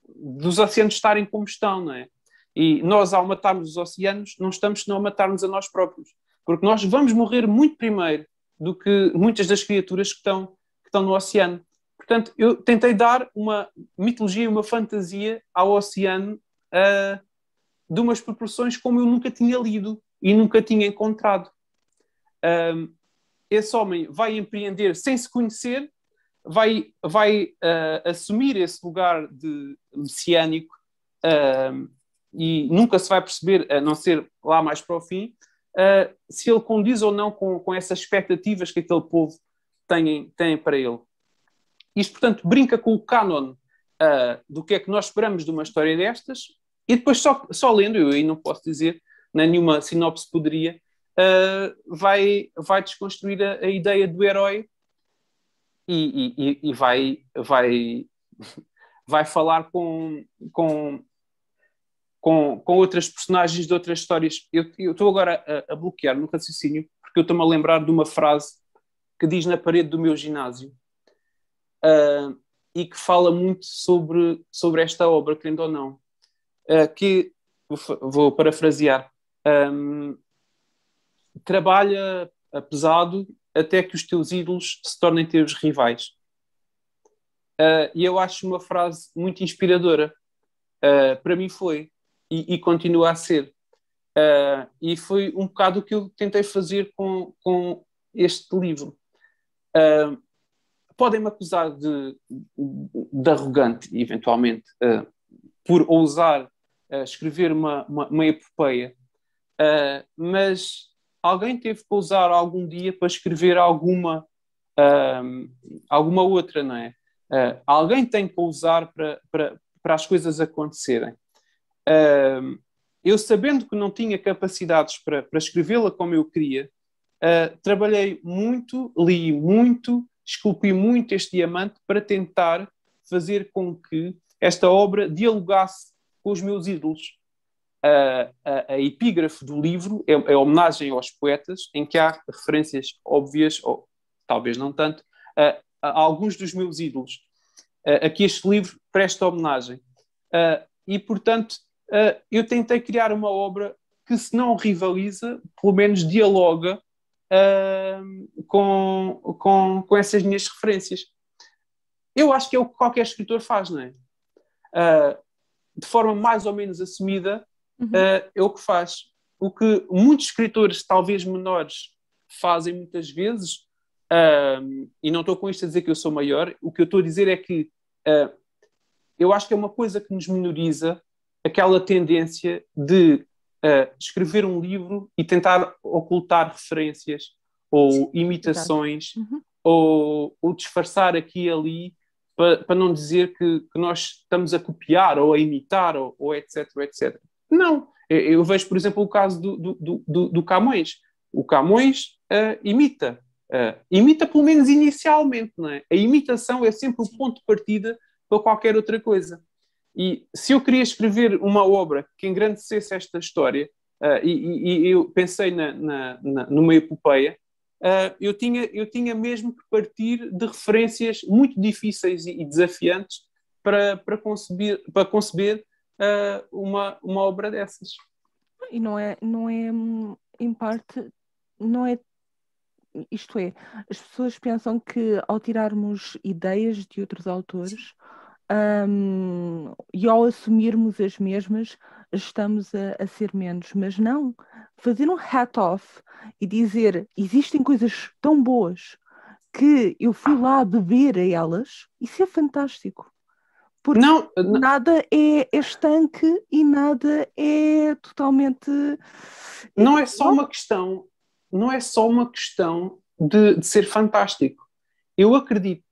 dos oceanos estarem como estão, não é? E nós, ao matarmos os oceanos, não estamos senão a matar-nos a nós próprios. Porque nós vamos morrer muito primeiro do que muitas das criaturas que estão no oceano. Portanto, eu tentei dar uma mitologia, uma fantasia ao oceano de umas proporções como eu nunca tinha lido e nunca tinha encontrado. Esse homem vai empreender sem se conhecer, vai assumir esse lugar de messiânico e nunca se vai perceber, a não ser lá mais para o fim, se ele condiz ou não com essas expectativas que aquele povo tem para ele. Isto, portanto, brinca com o cânon do que é que nós esperamos de uma história destas, e depois só lendo, eu aí não posso dizer, nenhuma sinopse poderia, vai desconstruir a ideia do herói e vai falar com outras personagens de outras histórias. Eu estou agora a bloquear no raciocínio, porque eu estou-me a lembrar de uma frase que diz na parede do meu ginásio e que fala muito sobre esta obra, querendo ou não, que, vou parafrasear, trabalha pesado até que os teus ídolos se tornem teus rivais. E eu acho uma frase muito inspiradora. Para mim foi, e continua a ser. E foi um bocado o que eu tentei fazer com este livro. Podem-me acusar de arrogante, eventualmente, por ousar escrever uma epopeia, mas alguém teve que ousar algum dia para escrever alguma outra, não é? Alguém tem que ousar para as coisas acontecerem. Eu, sabendo que não tinha capacidades para escrevê-la como eu queria, trabalhei muito, li muito, esculpi muito este diamante para tentar fazer com que esta obra dialogasse com os meus ídolos. A epígrafe do livro é homenagem aos poetas, em que há referências óbvias, ou talvez não tanto, a alguns dos meus ídolos. Aqui este livro presta homenagem. E, portanto, eu tentei criar uma obra que, se não rivaliza, pelo menos dialoga com essas minhas referências. Eu acho que é o que qualquer escritor faz, não é? De forma mais ou menos assumida, é o que faz. O que muitos escritores, talvez menores, fazem muitas vezes, e não estou com isto a dizer que eu sou maior, o que eu estou a dizer é que eu acho que é uma coisa que nos minoriza aquela tendência de escrever um livro e tentar ocultar referências ou imitações ou disfarçar aqui e ali para não dizer que nós estamos a copiar ou a imitar ou etc, etc. Não. Eu vejo, por exemplo, o caso do Camões. O Camões imita. Imita pelo menos inicialmente, não é? A imitação é sempre o ponto de partida para qualquer outra coisa. E se eu queria escrever uma obra que engrandecesse esta história, e eu pensei numa epopeia, eu tinha mesmo que partir de referências muito difíceis e desafiantes para conceber uma obra dessas. E não é, em parte, não é. Isto é, as pessoas pensam que ao tirarmos ideias de outros autores e ao assumirmos as mesmas, estamos a ser menos. Mas não, fazer um hat-off e dizer existem coisas tão boas que eu fui lá beber a elas, isso é fantástico. Porque nada é estanque e nada é totalmente... Não é só uma questão de ser fantástico. Eu acredito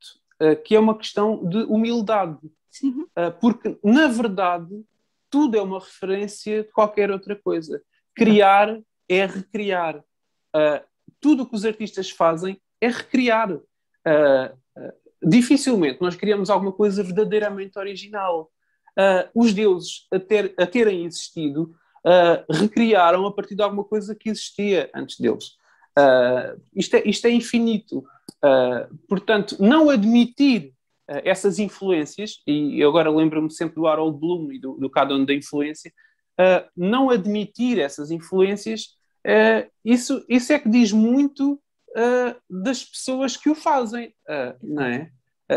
que é uma questão de humildade. Sim. Porque, na verdade, tudo é uma referência de qualquer outra coisa. Criar é recriar. Tudo o que os artistas fazem é recriar. Dificilmente nós criamos alguma coisa verdadeiramente original. Os deuses, a terem existido, recriaram a partir de alguma coisa que existia antes deles. Isto é infinito. Portanto, não admitir essas influências, e eu agora lembro-me sempre do Harold Bloom e do Canon da influência, não admitir essas influências, isso é que diz muito das pessoas que o fazem, não é?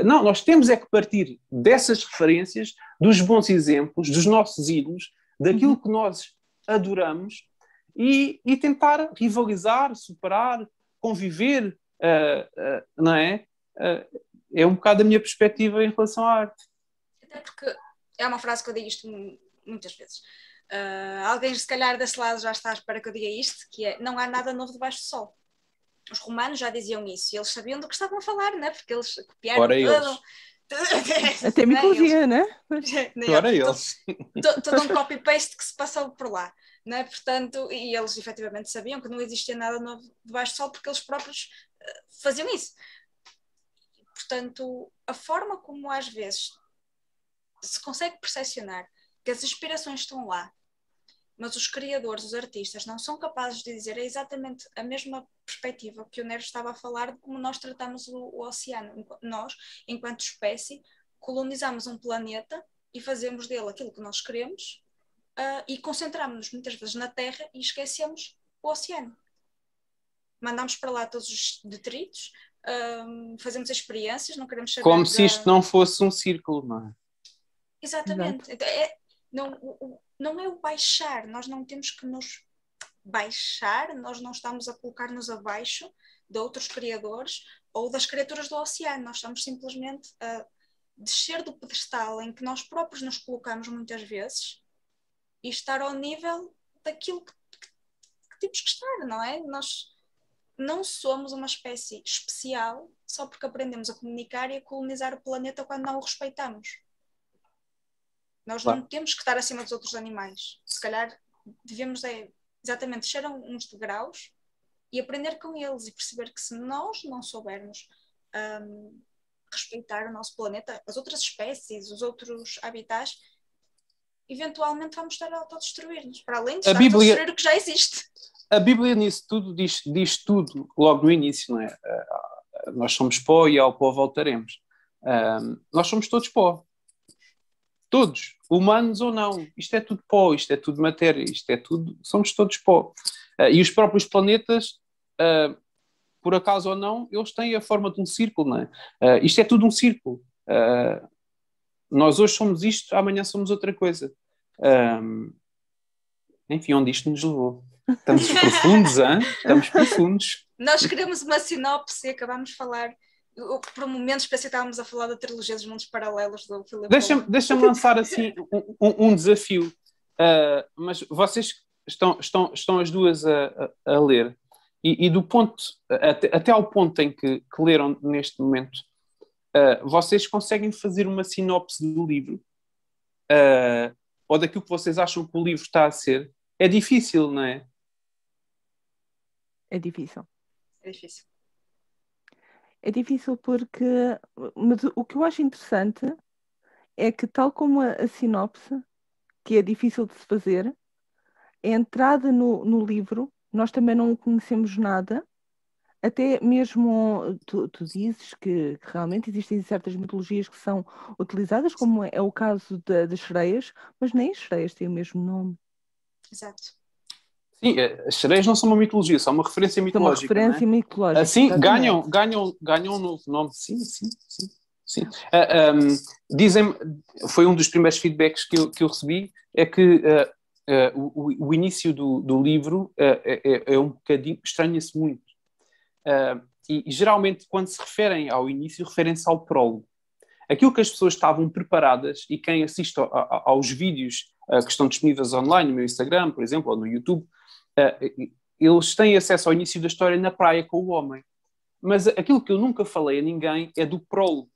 Não, nós temos é que partir dessas referências, dos bons exemplos, dos nossos ídolos, daquilo que nós adoramos e tentar rivalizar, superar, conviver, não é? É um bocado a minha perspectiva em relação à arte. Até porque é uma frase que eu digo isto muitas vezes. Alguém, se calhar, desse lado já está à espera que eu diga isto, que é: não há nada novo debaixo do sol. Os romanos já diziam isso e eles sabiam do que estavam a falar, não é? Porque eles copiaram até mitologia, não é? Ora eles. Todo um copy-paste que se passou por lá, não é? Portanto, e eles efetivamente sabiam que não existia nada novo debaixo do sol porque eles próprios faziam isso. Portanto, a forma como às vezes se consegue percepcionar que as inspirações estão lá, mas os criadores, os artistas, não são capazes de dizer exatamente a mesma perspectiva que o Nero estava a falar de como nós tratamos o oceano. Nós, enquanto espécie, colonizamos um planeta e fazemos dele aquilo que nós queremos e concentramos-nos muitas vezes na Terra e esquecemos o oceano. Mandamos para lá todos os detritos, fazemos experiências, não queremos saber... Como se isto não fosse um círculo, não é? Exatamente. Não é o baixar, nós não temos que nos baixar, nós não estamos a colocar-nos abaixo de outros criadores ou das criaturas do oceano, nós estamos simplesmente a descer do pedestal em que nós próprios nos colocamos muitas vezes e estar ao nível daquilo que temos que estar, não é? Nós não somos uma espécie especial só porque aprendemos a comunicar e a colonizar o planeta quando não o respeitamos. Nós não temos que estar acima dos outros animais. Se calhar devemos exatamente descer uns degraus e aprender com eles e perceber que se nós não soubermos respeitar o nosso planeta, as outras espécies, os outros habitats, eventualmente vamos estar a autodestruir-nos, para além de estar a destruir o que já existe. A Bíblia nisso tudo diz tudo logo no início, não é? Nós somos pó e ao pó voltaremos. Nós somos todos pó. Todos, humanos ou não. Isto é tudo pó, isto é tudo matéria, isto é tudo, somos todos pó. E os próprios planetas, por acaso ou não, eles têm a forma de um círculo, não é? Isto é tudo um círculo. Nós hoje somos isto, amanhã somos outra coisa. Enfim, onde isto nos levou? Estamos profundos, hein? Estamos profundos. Nós queremos uma sinopse e acabamos de falar... Por momentos pensei que estávamos a falar da trilogia dos mundos paralelos do Philip Pullman. Deixa-me lançar assim um desafio, mas vocês estão as duas a ler e do ponto até ao ponto em que leram neste momento, vocês conseguem fazer uma sinopse do livro ou daquilo que vocês acham que o livro está a ser? É difícil, não é? É difícil. É difícil. É difícil porque... Mas o que eu acho interessante é que, tal como a sinopse, que é difícil de se fazer, a entrada no livro, nós também não conhecemos nada, até mesmo tu dizes que realmente existem certas mitologias que são utilizadas, como é o caso das sereias, mas nem as sereias têm o mesmo nome. Exato. Sim, as sereias não são uma mitologia, são uma referência mitológica. São uma referência mitológica. Assim, ganham um novo nome. Sim. Dizem-me, foi um dos primeiros feedbacks que eu recebi, é que o início do livro é um bocadinho, estranha-se muito. E geralmente, quando se referem ao início, referem-se ao prólogo. Aquilo que as pessoas estavam preparadas, e quem assiste aos vídeos que estão disponíveis online, no meu Instagram, por exemplo, ou no YouTube, eles têm acesso ao início da história na praia com o homem. Mas aquilo que eu nunca falei a ninguém é do prólogo.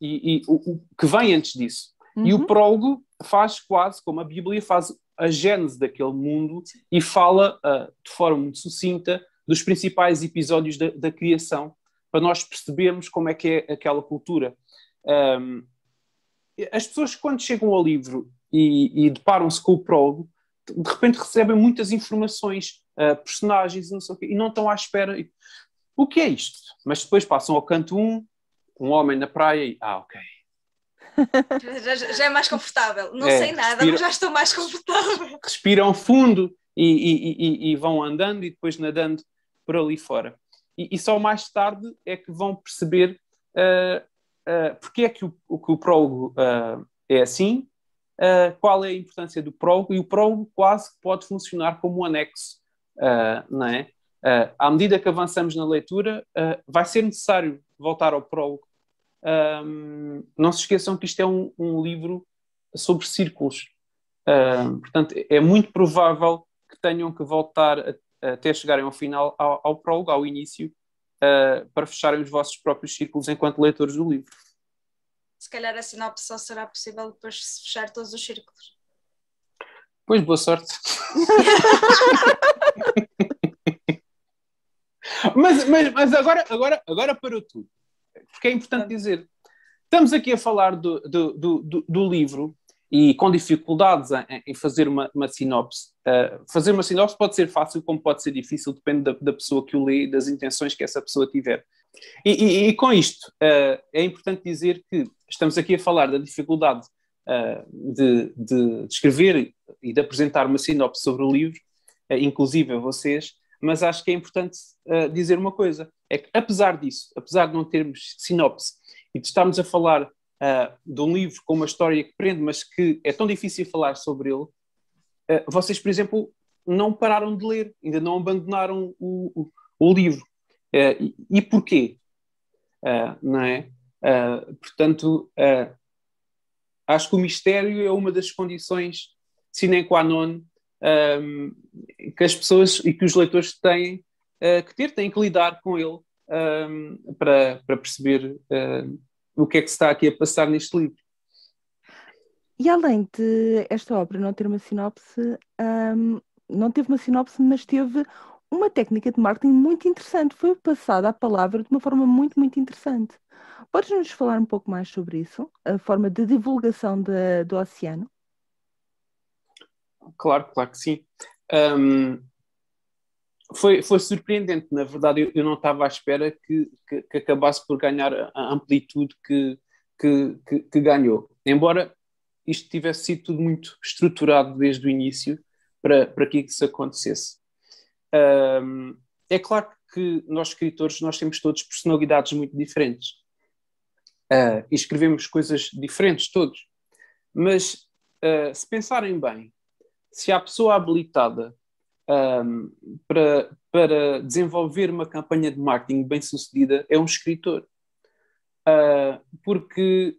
e o que vem antes disso. E o prólogo faz quase como a Bíblia faz a gênese daquele mundo e fala de forma muito sucinta dos principais episódios da criação, para nós percebermos como é que é aquela cultura. As pessoas, quando chegam ao livro e deparam-se com o prólogo, de repente recebem muitas informações, personagens, não sei o quê, e não estão à espera. O que é isto? Mas depois passam ao canto um homem na praia e... ok. Já é mais confortável. Não sei nada, mas já estou mais confortável. Respiram fundo e vão andando e depois nadando por ali fora. E só mais tarde é que vão perceber porque é que o prólogo é assim, qual é a importância do prólogo, e o prólogo quase pode funcionar como um anexo, não é? À medida que avançamos na leitura, vai ser necessário voltar ao prólogo. Não se esqueçam que isto é um livro sobre círculos. Portanto, é muito provável que tenham que voltar até chegarem ao final, ao prólogo, ao início, para fecharem os vossos próprios círculos enquanto leitores do livro. Se calhar a sinopse só será possível depois de se fechar todos os círculos. Pois, boa sorte. mas agora parou tudo. Porque é importante dizer, estamos aqui a falar do livro e com dificuldades em fazer uma sinopse. Fazer uma sinopse pode ser fácil como pode ser difícil, depende da pessoa que o lê e das intenções que essa pessoa tiver. E com isto, é importante dizer que estamos aqui a falar da dificuldade de escrever e de apresentar uma sinopse sobre o livro, inclusive a vocês, mas acho que é importante dizer uma coisa, é que apesar disso, apesar de não termos sinopse e de estarmos a falar de um livro com uma história que prende, mas que é tão difícil falar sobre ele, vocês, por exemplo, não pararam de ler, ainda não abandonaram o livro. E porquê? Não é? Portanto, acho que o mistério é uma das condições sine qua non que as pessoas e que os leitores têm têm que lidar com ele para perceber o que é que se está aqui a passar neste livro. E além de esta obra não ter uma sinopse, não teve uma sinopse, mas teve uma técnica de marketing muito interessante. Foi passada a palavra de uma forma muito, muito interessante. Podes-nos falar um pouco mais sobre isso? A forma de divulgação do Oceano? Claro que sim. Foi surpreendente, na verdade. Eu não estava à espera que acabasse por ganhar a amplitude que ganhou. Embora isto tivesse sido tudo muito estruturado desde o início para que isso acontecesse. É claro que nós escritores, nós temos todos personalidades muito diferentes. E escrevemos coisas diferentes todos. Mas se pensarem bem, se há pessoa habilitada para desenvolver uma campanha de marketing bem-sucedida, é um escritor. Porque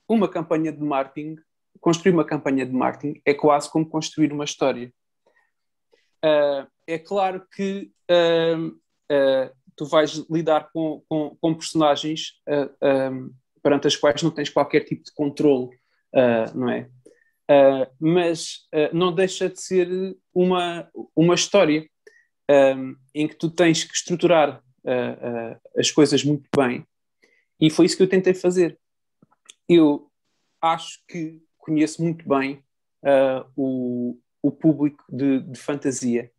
uma campanha de marketing, construir uma campanha de marketing é quase como construir uma história. É claro que tu vais lidar com personagens perante as quais não tens qualquer tipo de controle, não é? Mas não deixa de ser uma história em que tu tens que estruturar as coisas muito bem, e foi isso que eu tentei fazer. Eu acho que conheço muito bem o público de fantasia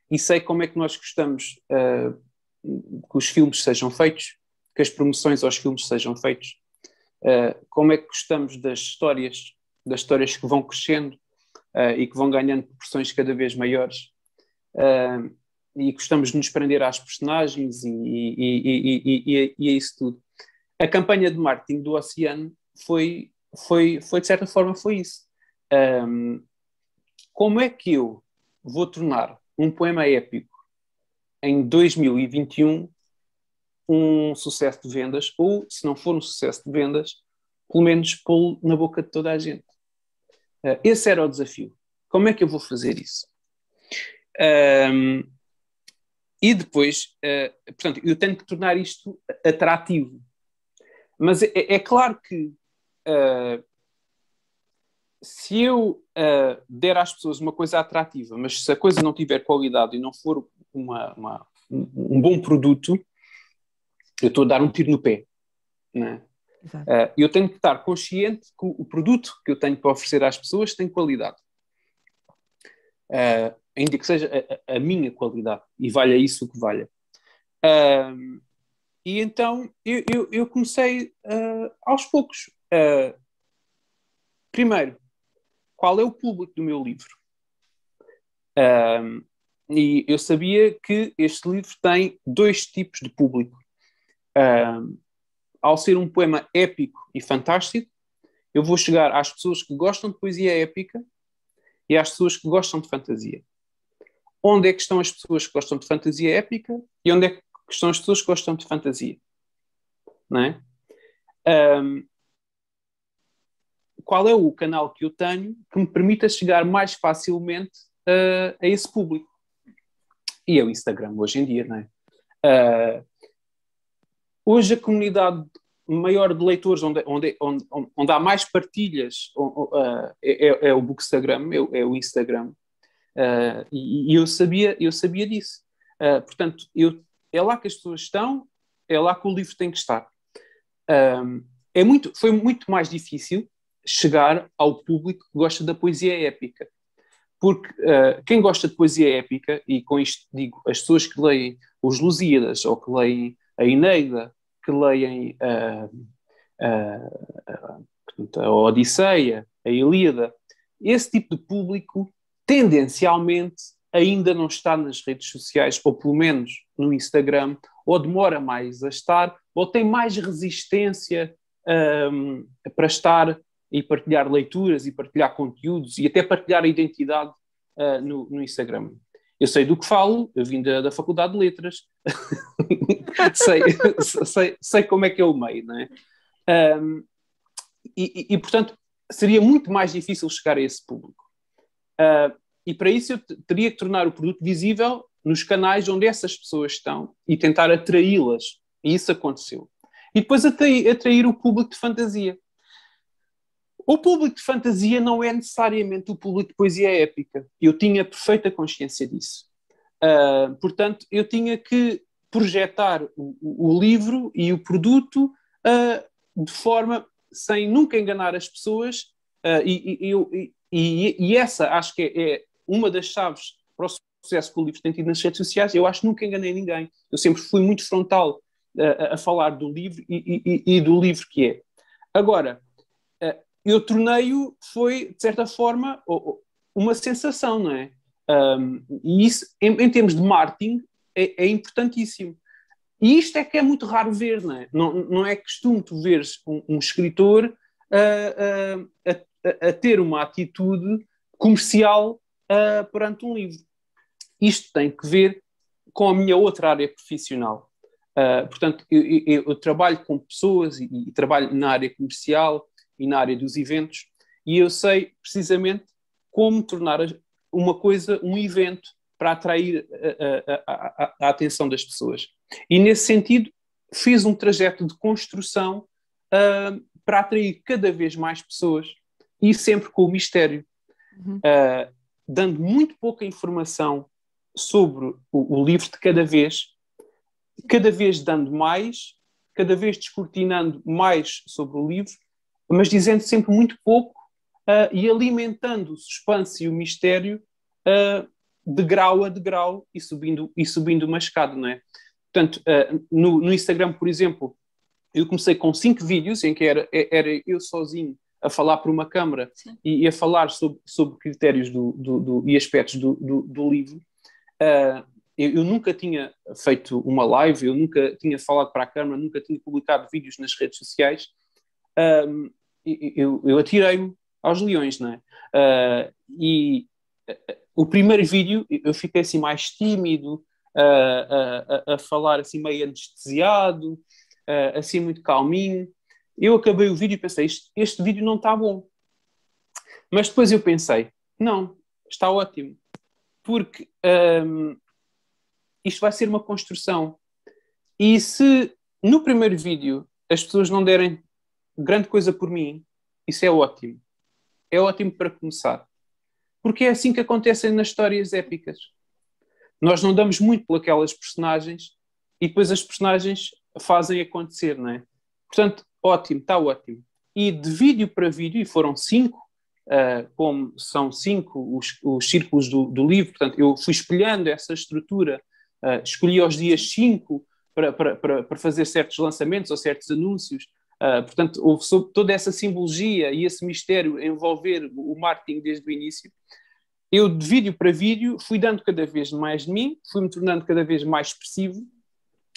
e sei como é que nós gostamos que os filmes sejam feitos, que as promoções aos filmes sejam feitos, como é que gostamos das histórias que vão crescendo e que vão ganhando proporções cada vez maiores, e gostamos de nos prender às personagens e a isso tudo. A campanha de marketing do Oceano foi de certa forma foi isso. Como é que eu vou tornar um poema épico em 2021 um sucesso de vendas, ou se não for um sucesso de vendas, pelo menos pô-lo na boca de toda a gente? Esse era o desafio. Como é que eu vou fazer isso? E depois, portanto, eu tenho que tornar isto atrativo. Mas é claro que se eu der às pessoas uma coisa atrativa, mas se a coisa não tiver qualidade e não for um bom produto, eu estou a dar um tiro no pé, não é? Eu tenho que estar consciente que o produto que eu tenho para oferecer às pessoas tem qualidade. Ainda que seja a minha qualidade, e valha isso o que valha. E então eu comecei aos poucos. Primeiro, qual é o público do meu livro? E eu sabia que este livro tem 2 tipos de público. Ao ser um poema épico e fantástico, eu vou chegar às pessoas que gostam de poesia épica e às pessoas que gostam de fantasia. Onde é que estão as pessoas que gostam de fantasia épica e onde é que estão as pessoas que gostam de fantasia? Não é? Qual é o canal que eu tenho que me permita chegar mais facilmente a esse público? E é o Instagram hoje em dia, não é? Hoje a comunidade maior de leitores, onde há mais partilhas, é o Bookstagram, é o Instagram. E eu sabia disso. Portanto, é lá que as pessoas estão, é lá que o livro tem que estar. Foi muito mais difícil chegar ao público que gosta da poesia épica. Porque quem gosta de poesia épica, e com isto digo, as pessoas que leem os Lusíadas, ou que leem a Eneida, que leem a Odisseia, a Ilíada, esse tipo de público tendencialmente ainda não está nas redes sociais, ou pelo menos no Instagram, ou demora mais a estar, ou tem mais resistência para estar e partilhar leituras e partilhar conteúdos e até partilhar a identidade no Instagram. Eu sei do que falo, eu vim da Faculdade de Letras, sei como é que é o meio, não é? Portanto, seria muito mais difícil chegar a esse público. E para isso eu teria que tornar o produto visível nos canais onde essas pessoas estão e tentar atraí-las. E isso aconteceu. E depois atrair o público de fantasia. O público de fantasia não é necessariamente o público de poesia épica. Eu tinha perfeita consciência disso. Portanto, eu tinha que projetar o livro e o produto de forma sem nunca enganar as pessoas. E essa acho que é uma das chaves para o sucesso que o livro tem tido nas redes sociais. Eu acho que nunca enganei ninguém. Eu sempre fui muito frontal a falar do livro e do livro que é. Agora, eu tornei-o, foi, de certa forma, uma sensação, não é? E isso, em termos de marketing, é importantíssimo. E isto é que é muito raro ver, não é? Não é costume tu veres um escritor a ter uma atitude comercial perante um livro. Isto tem que ver com a minha outra área profissional. Portanto, eu trabalho com pessoas e trabalho na área comercial e na área dos eventos, e eu sei precisamente como tornar uma coisa um evento para atrair a atenção das pessoas. E nesse sentido fiz um trajeto de construção para atrair cada vez mais pessoas e sempre com o mistério, dando muito pouca informação sobre o livro de cada vez dando mais, cada vez descortinando mais sobre o livro, mas dizendo sempre muito pouco e alimentando o suspense e o mistério de grau a degrau e subindo uma escada, não é? Portanto, no Instagram, por exemplo, eu comecei com 5 vídeos em que era eu sozinho a falar por uma câmara e a falar sobre critérios e aspectos do livro. Eu nunca tinha feito uma live, eu nunca tinha falado para a câmara, nunca tinha publicado vídeos nas redes sociais. Eu atirei-me aos leões, não é? O primeiro vídeo eu fiquei assim mais tímido, a falar assim meio anestesiado, assim muito calminho. Eu acabei o vídeo e pensei, este vídeo não está bom. Mas depois eu pensei, não, está ótimo. Porque isto vai ser uma construção. E se no primeiro vídeo as pessoas não derem grande coisa por mim, isso é ótimo. É ótimo para começar. Porque é assim que acontecem nas histórias épicas. Nós não damos muito por aquelas personagens e depois as personagens fazem acontecer, não é? Portanto, ótimo, está ótimo. E de vídeo para vídeo, e foram 5, como são 5 os círculos do livro, portanto, eu fui espelhando essa estrutura, escolhi os dias 5 para fazer certos lançamentos ou certos anúncios. Portanto, houve toda essa simbologia e esse mistério a envolver o marketing desde o início. Eu, de vídeo para vídeo, fui dando cada vez mais de mim, fui-me tornando cada vez mais expressivo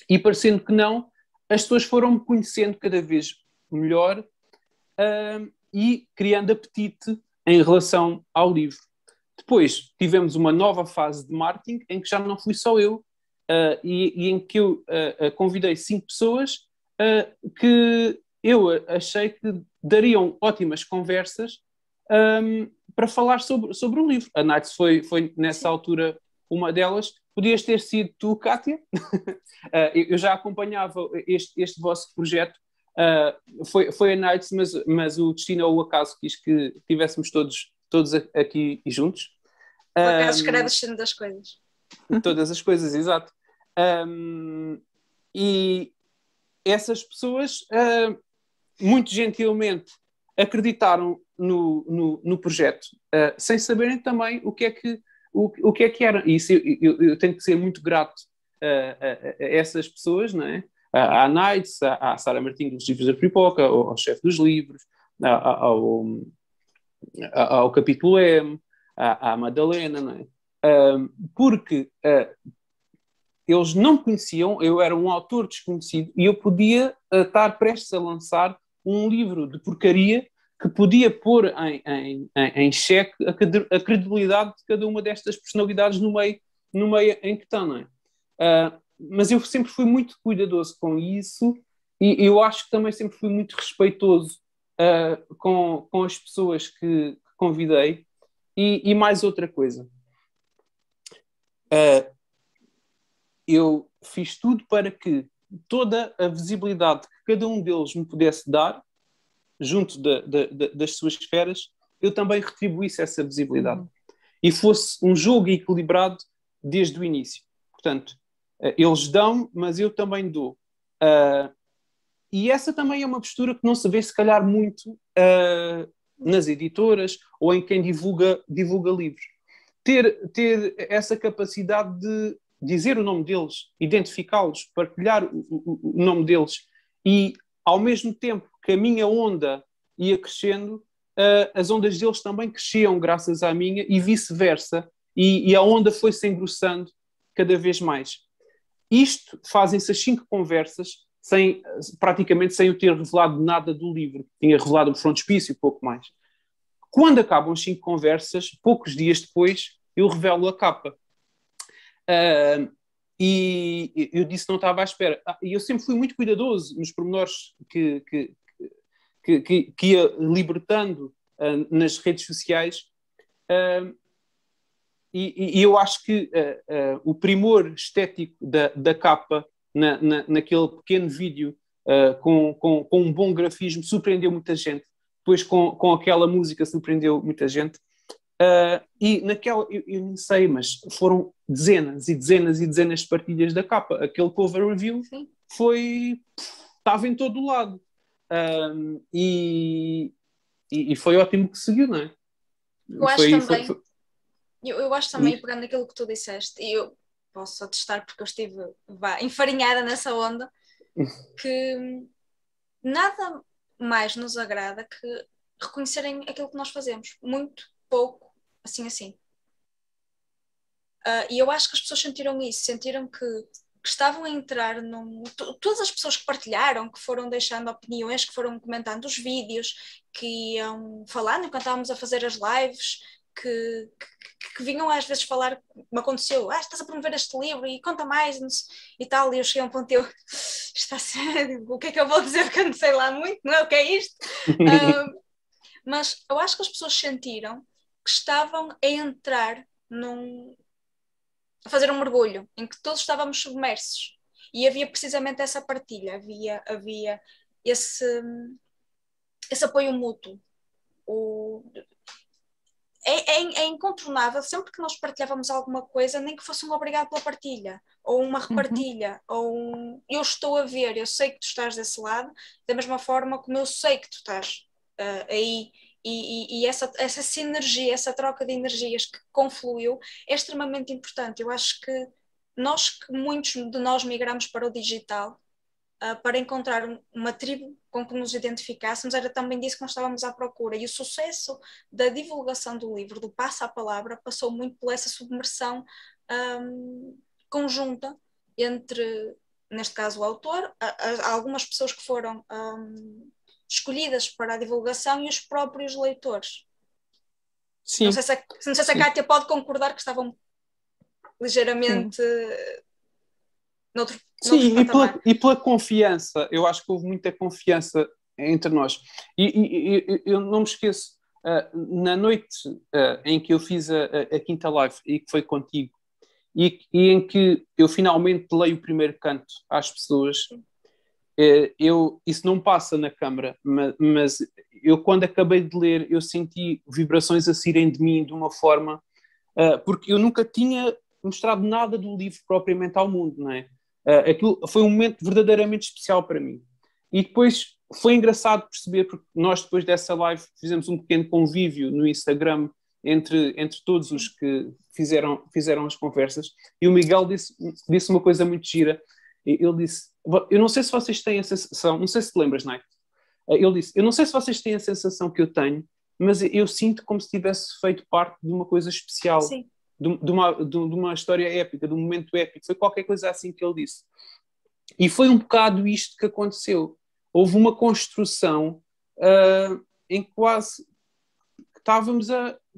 e, parecendo que não, as pessoas foram-me conhecendo cada vez melhor e criando apetite em relação ao livro. Depois tivemos uma nova fase de marketing em que já não fui só eu e em que eu convidei 5 pessoas que eu achei que dariam ótimas conversas para falar sobre o livro. A Nights foi nessa altura uma delas. Podias ter sido tu, Kátia. Eu já acompanhava este vosso projeto. Foi a Nights, mas o destino ou o acaso quis que estivéssemos todos aqui juntos. O acaso escreve o destino das coisas. Todas as coisas, exato. E essas pessoas, muito gentilmente, acreditaram no projeto, sem saberem também o que é que era. E isso eu tenho que ser muito grato a essas pessoas, não é? À Nights, à Sara Martins dos Livros da Pipoca, ao chefe dos livros, ao capítulo M, à Madalena, não é? Porque eles não conheciam, eu era um autor desconhecido e eu podia estar prestes a lançar um livro de porcaria que podia pôr em xeque a credibilidade de cada uma destas personalidades no meio em que estão, não é? Mas eu sempre fui muito cuidadoso com isso e eu acho que também sempre fui muito respeitoso com as pessoas que convidei. E mais outra coisa. Eu fiz tudo para que toda a visibilidade que cada um deles me pudesse dar, junto das suas esferas, eu também retribuísse essa visibilidade. E fosse um jogo equilibrado desde o início. Portanto, eles dão, mas eu também dou. E essa também é uma postura que não se vê, se calhar, muito nas editoras ou em quem divulga livros. Ter essa capacidade de dizer o nome deles, identificá-los, partilhar o nome deles e, ao mesmo tempo que a minha onda ia crescendo, as ondas deles também cresciam graças à minha e vice-versa. E a onda foi se engrossando cada vez mais. Isto fazem-se as 5 conversas praticamente sem eu ter revelado nada do livro. Tinha revelado o frontispício e pouco mais. Quando acabam as 5 conversas, poucos dias depois, eu revelo a capa. E eu disse que não estava à espera. E eu sempre fui muito cuidadoso nos pormenores que ia libertando nas redes sociais. E eu acho que o primor estético da capa naquele pequeno vídeo com um bom grafismo surpreendeu muita gente. Depois com aquela música surpreendeu muita gente. E naquela, eu não sei, mas foram dezenas e dezenas e dezenas de partilhas da capa. Aquele cover review estava em todo o lado. E foi ótimo que seguiu, não é? Eu acho também, eu acho também, pegando aquilo que tu disseste, e eu posso atestar porque eu estive enfarinhada nessa onda, que nada mais nos agrada que reconhecerem aquilo que nós fazemos. Muito pouco, assim. E eu acho que as pessoas sentiram isso, sentiram que estavam a entrar todas as pessoas que partilharam, que foram deixando opiniões, que foram comentando os vídeos, que iam falando enquanto estávamos a fazer as lives, que vinham às vezes falar, me aconteceu, estás a promover este livro e conta mais e tal, e eu cheguei a um ponto está sério, o que é que eu vou dizer porque eu não sei lá muito, não é o que é isto? Mas eu acho que as pessoas sentiram que estavam a entrar a fazer um mergulho, em que todos estávamos submersos. E havia precisamente essa partilha. Havia esse, esse apoio mútuo. É incontornável, sempre que nós partilhávamos alguma coisa, nem que fosse um obrigado pela partilha, ou uma repartilha, ou eu estou a ver, eu sei que tu estás desse lado, da mesma forma como eu sei que tu estás aí, e essa sinergia, essa troca de energias que confluiu é extremamente importante. Eu acho que muitos de nós migramos para o digital, para encontrar uma tribo com que nos identificássemos, era também disso que nós estávamos à procura. E o sucesso da divulgação do livro, do passo à palavra, passou muito por essa submersão conjunta entre, neste caso, o autor, algumas pessoas que foram escolhidas para a divulgação e os próprios leitores. Sim. Não sei se a Kátia pode concordar que estavam ligeiramente... Sim, e pela confiança, eu acho que houve muita confiança entre nós. E eu não me esqueço, na noite em que eu fiz a quinta live, e que foi contigo, e em que eu finalmente leio o primeiro canto às pessoas, isso não passa na câmara, mas eu, quando acabei de ler, eu senti vibrações a saírem de mim de uma forma, porque eu nunca tinha mostrado nada do livro propriamente ao mundo, não é? Aquilo foi um momento verdadeiramente especial para mim. E depois foi engraçado perceber, porque nós, depois dessa live, fizemos um pequeno convívio no Instagram entre todos os que fizeram as conversas, e o Miguel disse uma coisa muito gira. Ele disse: eu não sei se vocês têm a sensação, não sei se te lembras, Nike. Ele disse: eu não sei se vocês têm a sensação que eu tenho, mas eu sinto como se tivesse feito parte de uma coisa especial. Sim. De uma história épica, de um momento épico. Foi qualquer coisa assim que ele disse. E foi um bocado isto que aconteceu. Houve uma construção em que quase estávamos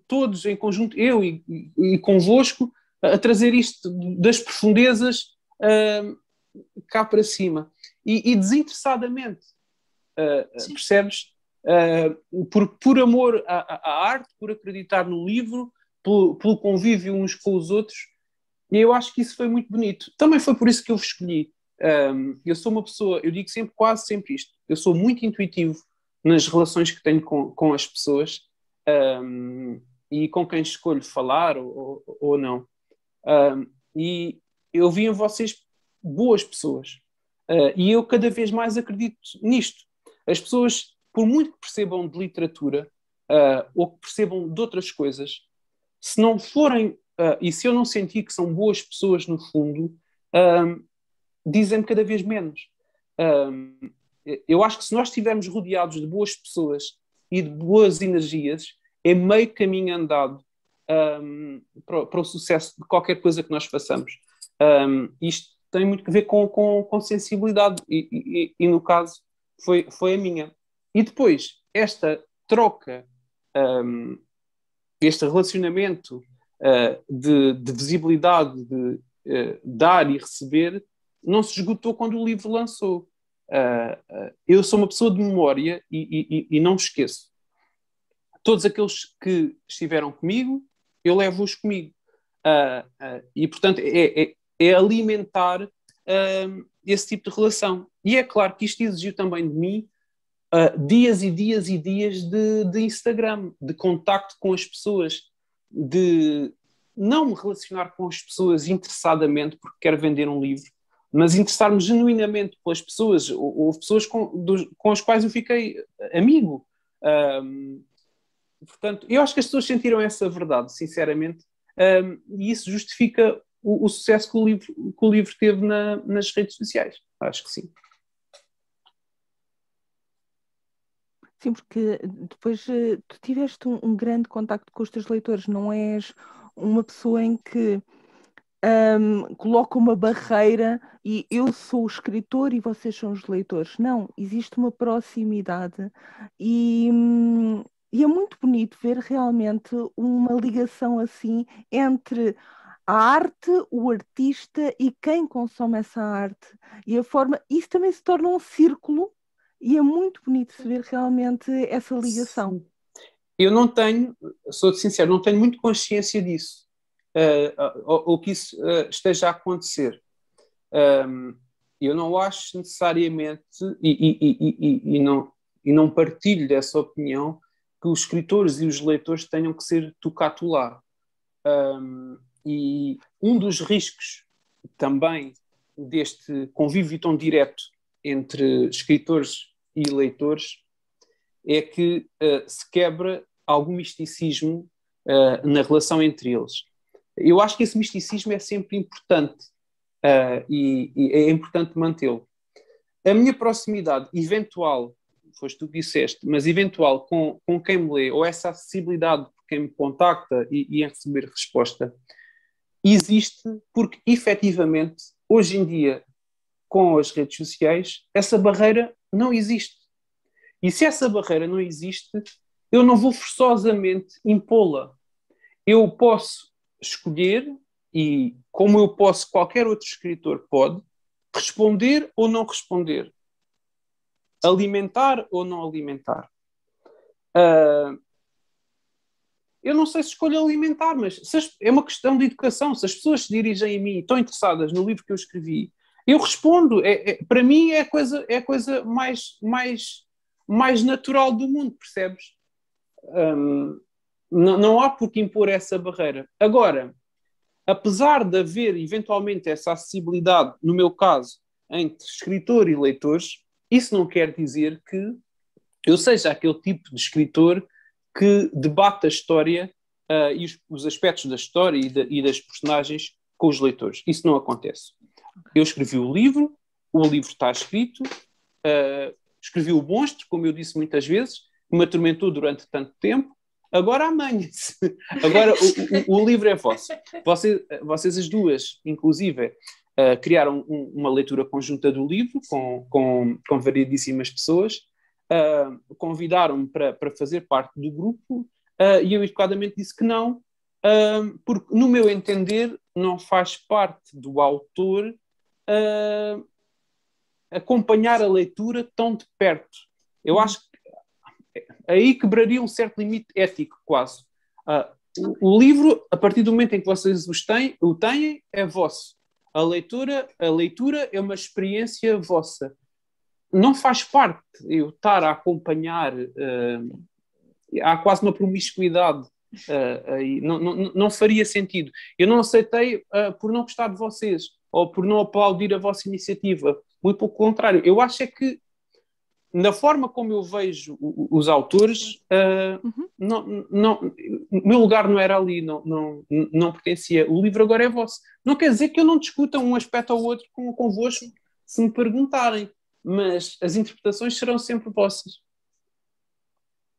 todos em conjunto, eu e convosco, a trazer isto das profundezas cá para cima. E desinteressadamente, percebes? Por amor à arte, por acreditar no livro, pelo convívio uns com os outros, e eu acho que isso foi muito bonito. Também foi por isso que eu vos escolhi. Eu sou uma pessoa, eu digo sempre, quase sempre isto, eu sou muito intuitivo nas relações que tenho com as pessoas, e com quem escolho falar ou não. E eu vi em vocês boas pessoas, e eu cada vez mais acredito nisto. As pessoas, por muito que percebam de literatura, ou que percebam de outras coisas, se não forem, e se eu não sentir que são boas pessoas no fundo, dizem-me cada vez menos. Eu acho que se nós estivermos rodeados de boas pessoas e de boas energias, é meio caminho andado para o sucesso de qualquer coisa que nós façamos. Isto tem muito a ver com sensibilidade, e no caso foi a minha. E depois, esta troca, este relacionamento de visibilidade, de dar e receber, não se esgotou quando o livro lançou. Eu sou uma pessoa de memória e não me esqueço. Todos aqueles que estiveram comigo, eu levo-os comigo. E, portanto, é alimentar esse tipo de relação. E é claro que isto exigiu também de mim dias e dias e dias de Instagram, de contacto com as pessoas, de não me relacionar com as pessoas interessadamente porque quero vender um livro, mas interessar-me genuinamente pelas pessoas, ou pessoas com as quais eu fiquei amigo. Portanto, eu acho que as pessoas sentiram essa verdade, sinceramente, e isso justifica o sucesso que o livro teve nas redes sociais. Acho que sim. Sim, porque depois tu tiveste um grande contacto com os teus leitores, não és uma pessoa em que coloca uma barreira e eu sou o escritor e vocês são os leitores. Não, existe uma proximidade e é muito bonito ver realmente uma ligação assim entre a arte, o artista e quem consome essa arte. E a forma, isso também se torna um círculo. E é muito bonito se ver realmente essa ligação. Sim. Eu não tenho, sou sincero, não tenho muito consciência disso, ou que isso esteja a acontecer. eu não acho necessariamente, e não partilho dessa opinião, que os escritores e os leitores tenham que ser tucatulá. E um dos riscos também deste convívio tão direto entre escritores e leitores é que se quebra algum misticismo na relação entre eles. Eu acho que esse misticismo é sempre importante e é importante mantê-lo. A minha proximidade eventual, foste tu que disseste, mas eventual com quem me lê, ou essa acessibilidade por quem me contacta e em receber resposta, existe porque, efetivamente, hoje em dia, com as redes sociais, essa barreira não existe. E se essa barreira não existe, eu não vou forçosamente impô-la. Eu posso escolher, e como eu posso, qualquer outro escritor pode, responder ou não responder. Alimentar ou não alimentar. Eu não sei se escolho alimentar, mas é uma questão de educação. Se as pessoas se dirigem a mim e estão interessadas no livro que eu escrevi, eu respondo. Para mim é a coisa mais natural do mundo, percebes? Não há por que impor essa barreira. Agora, apesar de haver eventualmente essa acessibilidade, no meu caso, entre escritor e leitores, isso não quer dizer que eu seja aquele tipo de escritor que debate a história e os aspectos da história e das personagens com os leitores. Isso não acontece. Eu escrevi o livro está escrito, escrevi o monstro, como eu disse muitas vezes, que me atormentou durante tanto tempo. Agora amanhã-se. Agora o livro é vosso. Vocês as duas, inclusive, criaram uma leitura conjunta do livro com variedíssimas pessoas. Convidaram-me para fazer parte do grupo e eu educadamente disse que não, porque, no meu entender, não faz parte do autor acompanhar a leitura tão de perto. Eu acho que aí quebraria um certo limite ético, quase. O livro, a partir do momento em que vocês o têm, é vosso. A leitura é uma experiência vossa. Não faz parte eu estar a acompanhar, há quase uma promiscuidade, não faria sentido. Eu não aceitei por não gostar de vocês, ou por não aplaudir a vossa iniciativa. Muito pelo contrário, eu acho é que, na forma como eu vejo os autores, o meu lugar não era ali, não pertencia. O livro agora é vosso. Não quer dizer que eu não discuta um aspecto ou outro convosco, se me perguntarem. Mas as interpretações serão sempre vossas.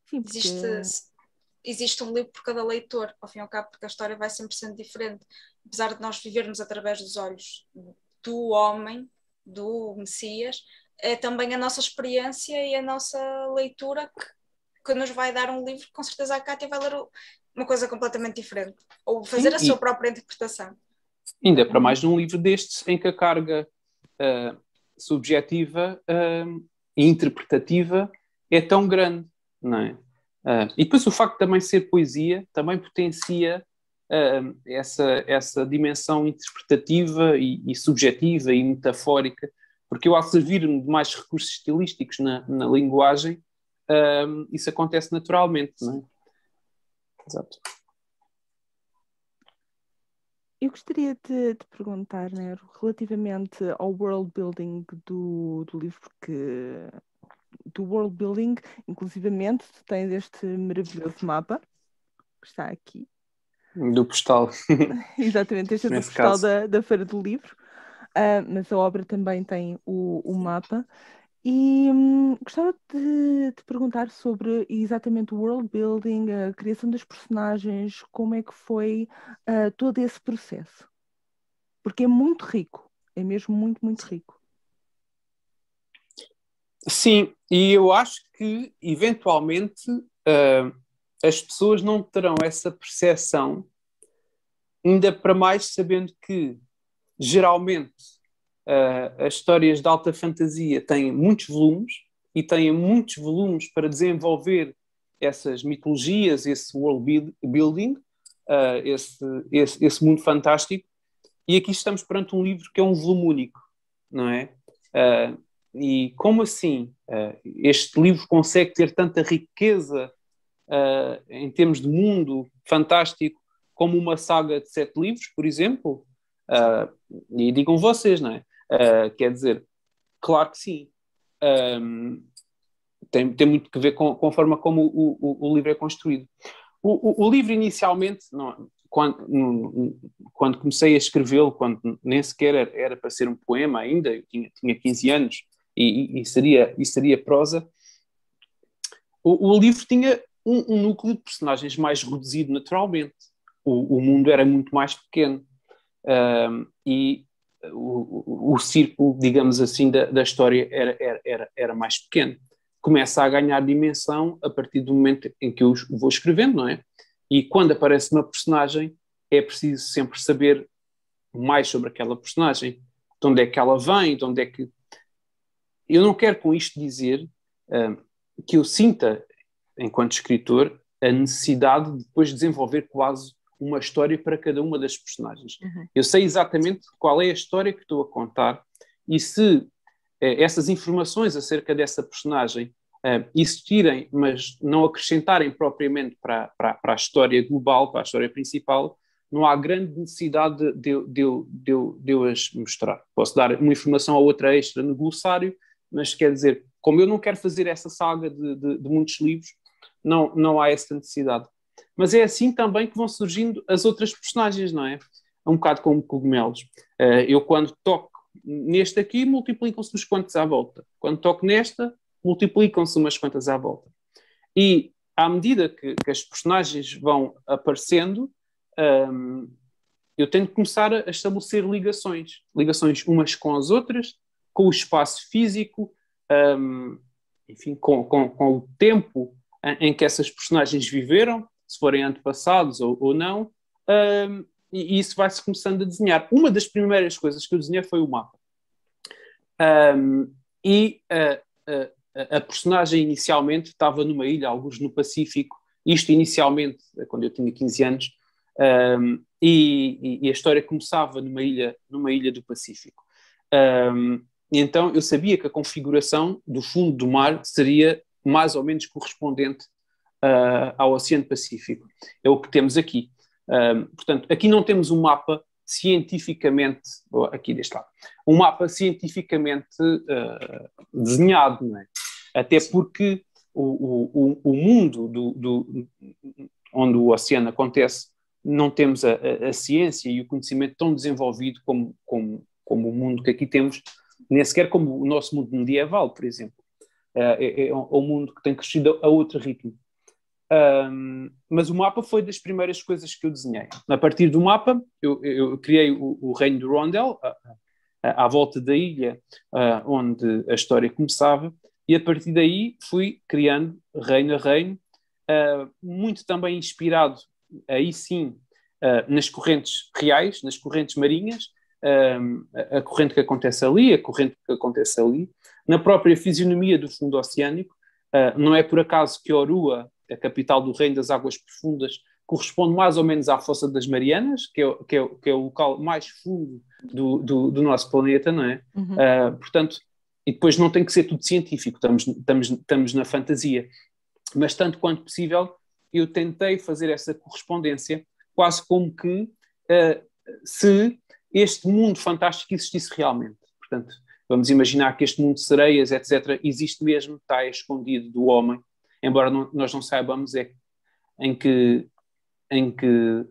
Sim, porque... Existe um livro por cada leitor, ao fim e ao cabo, porque a história vai sempre sendo diferente. Apesar de nós vivermos através dos olhos do homem, do Messias, é também a nossa experiência e a nossa leitura que nos vai dar um livro. Com certeza a Cátia vai ler uma coisa completamente diferente, ou fazer a sua própria interpretação. Ainda para mais num livro destes, em que a carga subjetiva e interpretativa é tão grande, não é? E depois o facto de também ser poesia também potencia essa dimensão interpretativa e subjetiva e metafórica, porque eu, ao servir-me de mais recursos estilísticos na linguagem, isso acontece naturalmente, não é? Exato. Eu gostaria de te perguntar, né, relativamente ao world building do livro, porque do world building, inclusivamente, tu tens este maravilhoso mapa que está aqui. Do postal. Exatamente, este é do postal da Feira do Livro, mas a obra também tem o mapa. E gostava de te perguntar sobre exatamente o world building, a criação das personagens, como é que foi todo esse processo. Porque é muito rico, é mesmo muito, muito rico. Sim, e eu acho que, eventualmente, as pessoas não terão essa percepção, ainda para mais sabendo que, geralmente, as histórias de alta fantasia têm muitos volumes e têm muitos volumes para desenvolver essas mitologias, esse world building, esse mundo fantástico, e aqui estamos perante um livro que é um volume único, não é? E como assim este livro consegue ter tanta riqueza em termos de mundo fantástico como uma saga de 7 livros, por exemplo? E digam vocês, não é? Quer dizer, claro que sim. Tem muito que ver com a forma como o livro é construído. O livro inicialmente, quando comecei a escrevê-lo, quando nem sequer era para ser um poema ainda, eu tinha 15 anos e seria prosa, o livro tinha um núcleo de personagens mais reduzido naturalmente. O mundo era muito mais pequeno. E o círculo, digamos assim, da história era mais pequeno. Começa a ganhar dimensão a partir do momento em que eu vou escrevendo, não é? E quando aparece uma personagem, é preciso sempre saber mais sobre aquela personagem, de onde é que ela vem, de onde é que... Eu não quero com isto dizer que eu sinta, enquanto escritor, a necessidade de depois desenvolver quase uma história para cada uma das personagens. Uhum. Eu sei exatamente qual é a história que estou a contar e se essas informações acerca dessa personagem existirem, mas não acrescentarem propriamente para a história global, para a história principal, não há grande necessidade de eu as mostrar. Posso dar uma informação ou outra extra no glossário, mas quer dizer, como eu não quero fazer essa saga de muitos livros, não há essa necessidade. Mas é assim também que vão surgindo as outras personagens, não é? É um bocado como cogumelos. Eu quando toco neste aqui, multiplicam-se uns quantos à volta. Quando toco nesta, multiplicam-se umas quantas à volta. E à medida que as personagens vão aparecendo, eu tenho que começar a estabelecer ligações umas com as outras, com o espaço físico, enfim, com o tempo em que essas personagens viveram, se forem antepassados ou não, e isso vai-se começando a desenhar. Uma das primeiras coisas que eu desenhei foi o mapa. A personagem inicialmente estava numa ilha, alguns no Pacífico, isto inicialmente, quando eu tinha 15 anos, e a história começava numa ilha do Pacífico. E então eu sabia que a configuração do fundo do mar seria mais ou menos correspondente ao Oceano Pacífico. É o que temos aqui. Portanto, aqui não temos um mapa cientificamente, aqui deste lado, um mapa cientificamente desenhado, não é? Até porque o mundo onde o oceano acontece, não temos a ciência e o conhecimento tão desenvolvido como o mundo que aqui temos, nem sequer como o nosso mundo medieval, por exemplo. É um mundo que tem crescido a outro ritmo. Mas o mapa foi das primeiras coisas que eu desenhei. A partir do mapa, eu criei o reino de Rondel, à volta da ilha onde a história começava, e a partir daí fui criando reino a reino, muito também inspirado, aí sim, nas correntes reais, nas correntes marinhas, a corrente que acontece ali, a corrente que acontece ali, na própria fisionomia do fundo oceânico. Não é por acaso que Orua, a capital do Reino das Águas Profundas, corresponde mais ou menos à Fossa das Marianas, que é o local mais fundo do nosso planeta, não é? Uhum. Portanto, e depois não tem que ser tudo científico, estamos na fantasia. Mas tanto quanto possível, eu tentei fazer essa correspondência, quase como que se este mundo fantástico existisse realmente. Portanto, vamos imaginar que este mundo de sereias, etc., existe mesmo, está escondido do homem, embora nós não saibamos em que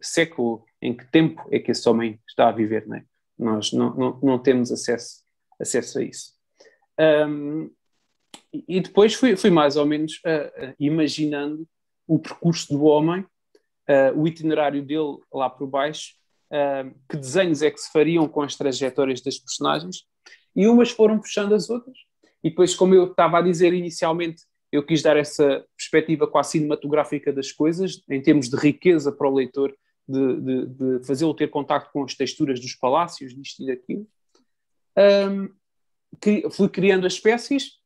século, em que tempo é que esse homem está a viver, não é? Nós não temos acesso a isso. E depois fui mais ou menos imaginando o percurso do homem, o itinerário dele lá por baixo, que desenhos é que se fariam com as trajetórias das personagens, e umas foram puxando as outras, e depois, como eu estava a dizer inicialmente, eu quis dar essa perspectiva quase cinematográfica das coisas, em termos de riqueza para o leitor, de fazê-lo ter contacto com as texturas dos palácios, disto e daquilo. Fui criando as espécies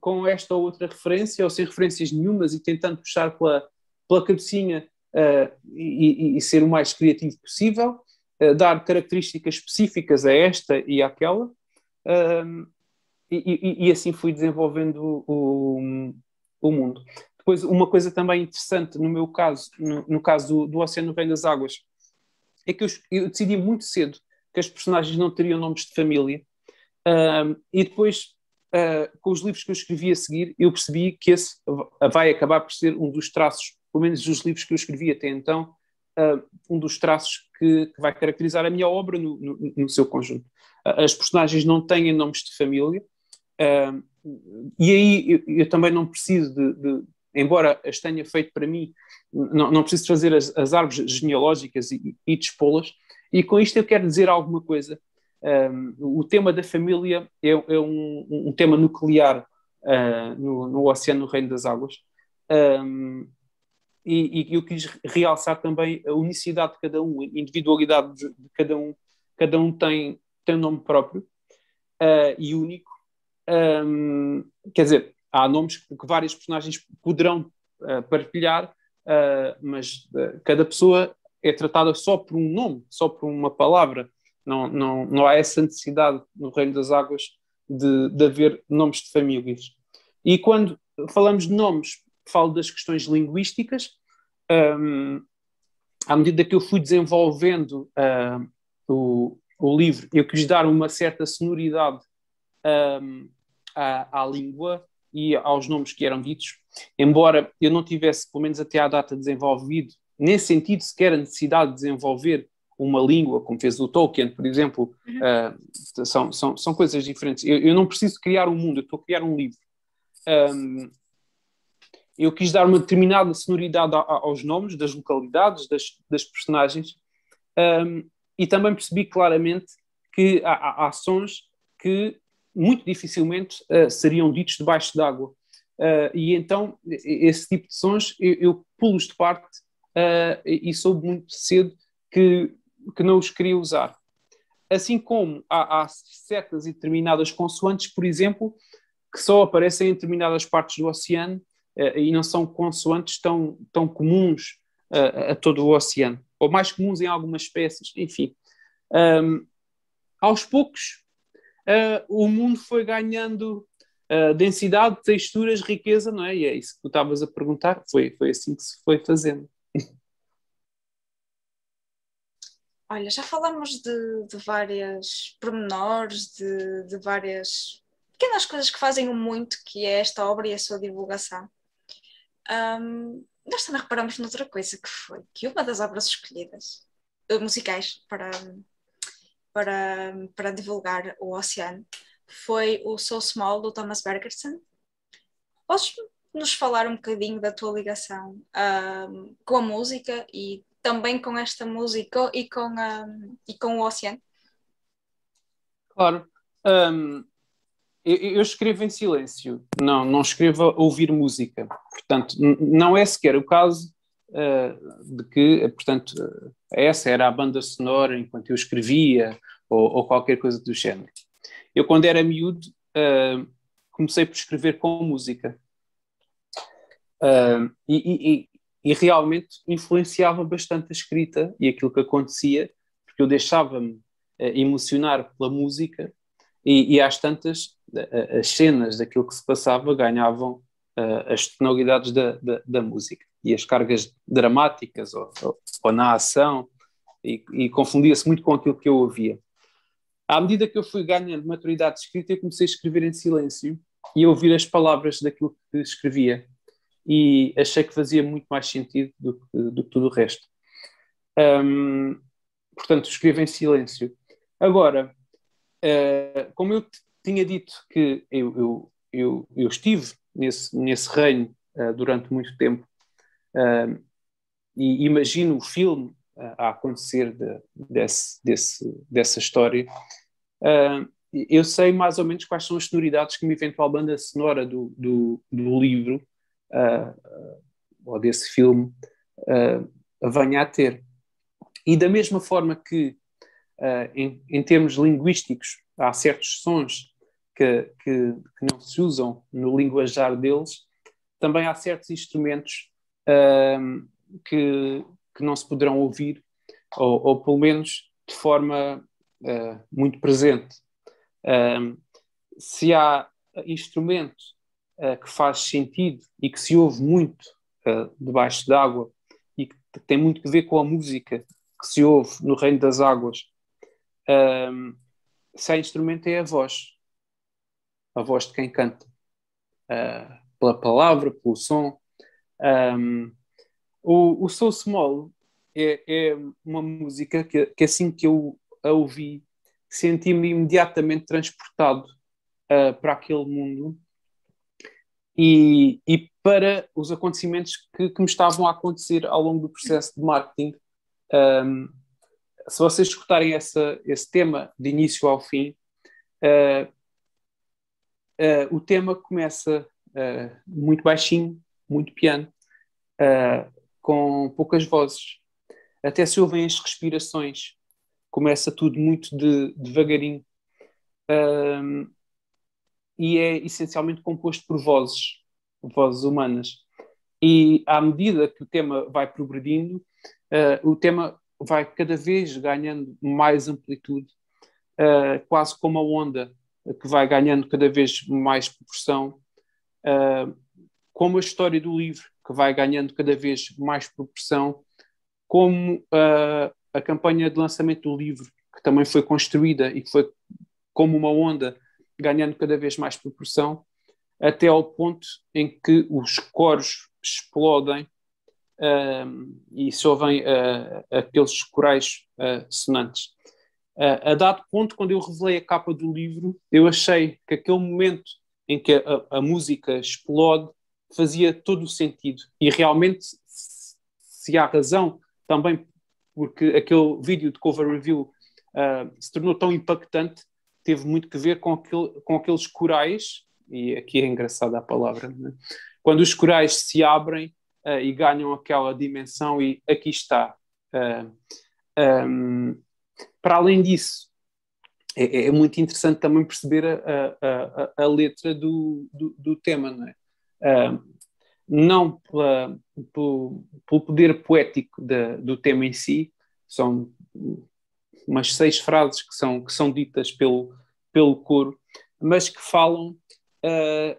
com esta ou outra referência, ou sem referências nenhumas, e tentando puxar pela cabecinha e ser o mais criativo possível, dar características específicas a esta e àquela. e assim fui desenvolvendo o mundo. Depois, uma coisa também interessante no meu caso, no caso do Oceano no Reino das Águas, é que eu decidi muito cedo que as personagens não teriam nomes de família, e depois, com os livros que eu escrevi a seguir, eu percebi que esse vai acabar por ser um dos traços, pelo menos dos livros que eu escrevi até então, um dos traços que vai caracterizar a minha obra no seu conjunto. As personagens não têm nomes de família, e aí eu também não preciso embora as tenha feito para mim, não preciso trazer as árvores genealógicas e dispô-las, e com isto eu quero dizer alguma coisa. O tema da família é um tema nuclear no Oceano, no Reino das Águas, e eu quis realçar também a unicidade de cada um, a individualidade de cada um. Cada um tem um nome próprio e único. Quer dizer, há nomes que várias personagens poderão partilhar, mas cada pessoa é tratada só por um nome, só por uma palavra. Não há essa necessidade no Reino das Águas de haver nomes de famílias. E quando falamos de nomes, falo das questões linguísticas. À medida que eu fui desenvolvendo o livro, eu quis dar uma certa sonoridade à língua e aos nomes que eram ditos, embora eu não tivesse, pelo menos até à data, desenvolvido, nesse sentido, sequer a necessidade de desenvolver uma língua, como fez o Tolkien, por exemplo. São coisas diferentes. Eu não preciso criar um mundo, eu estou a criar um livro. Eu quis dar uma determinada sonoridade aos nomes das localidades, das personagens, e também percebi claramente que há sons que muito dificilmente seriam ditos debaixo d'água. E então, esse tipo de sons, eu pulo-os de parte e soube muito cedo que não os queria usar. Assim como há certas e determinadas consoantes, por exemplo, que só aparecem em determinadas partes do oceano e não são consoantes tão comuns a todo o oceano, ou mais comuns em algumas espécies, enfim. Aos poucos, o mundo foi ganhando densidade, texturas, riqueza, não é? E é isso que tu estavas a perguntar, foi assim que se foi fazendo. Olha, já falamos de várias pormenores, de várias pequenas coisas que fazem o muito, que é esta obra e a sua divulgação. Nós também reparamos noutra coisa, que foi que uma das obras escolhidas, musicais, para divulgar o Oceano, foi o So Small, do Thomas Bergersen. Podes nos falar um bocadinho da tua ligação com a música e também com esta música e com o Oceano? Claro. Eu escrevo em silêncio, não escrevo a ouvir música. Portanto, não é sequer o caso de que, portanto, essa era a banda sonora enquanto eu escrevia ou qualquer coisa do género. Eu, quando era miúdo, comecei por escrever com música. E realmente influenciava bastante a escrita e aquilo que acontecia, porque eu deixava-me emocionar pela música e às tantas as cenas daquilo que se passava ganhavam as tonalidades da música e as cargas dramáticas ou na ação, e confundia-se muito com aquilo que eu ouvia. À medida que eu fui ganhando maturidade de escrita, eu comecei a escrever em silêncio e a ouvir as palavras daquilo que escrevia, e achei que fazia muito mais sentido do que tudo o resto. Portanto, escrevo em silêncio. Agora, como eu tinha dito que eu estive nesse reino durante muito tempo, e imagino o filme a acontecer dessa história, eu sei mais ou menos quais são as sonoridades que uma eventual banda sonora do livro ou desse filme venha a ter. E da mesma forma que em termos linguísticos há certos sons que não se usam no linguajar deles, também há certos instrumentos que não se poderão ouvir, ou pelo menos de forma muito presente. Se há instrumento que faz sentido e que se ouve muito debaixo d'água e que tem muito a ver com a música que se ouve no Reino das Águas, se há instrumento é a voz de quem canta, pela palavra, pelo som. O So Small é uma música que assim que eu a ouvi, senti-me imediatamente transportado para aquele mundo e para os acontecimentos que me estavam a acontecer ao longo do processo de marketing. Se vocês escutarem esse tema de início ao fim, o tema começa muito baixinho, muito piano, com poucas vozes. Até se ouvem as respirações. Começa tudo muito devagarinho. E é essencialmente composto por vozes humanas. E à medida que o tema vai progredindo, o tema vai cada vez ganhando mais amplitude, quase como a onda que vai ganhando cada vez mais proporção, como a história do livro que vai ganhando cada vez mais proporção, como a campanha de lançamento do livro, que também foi construída e que foi como uma onda ganhando cada vez mais proporção, até ao ponto em que os coros explodem e se ouvem aqueles corais sonantes. A dado ponto, quando eu revelei a capa do livro, eu achei que aquele momento em que a música explode fazia todo o sentido. E realmente, se há razão, também porque aquele vídeo de cover review se tornou tão impactante, teve muito que ver com aqueles corais, e aqui é engraçada a palavra, né? Quando os corais se abrem e ganham aquela dimensão, e aqui está. Para além disso, é muito interessante também perceber a letra do tema, não é? Não pelo poder poético do tema em si, são umas 6 frases que são ditas pelo coro, mas que falam,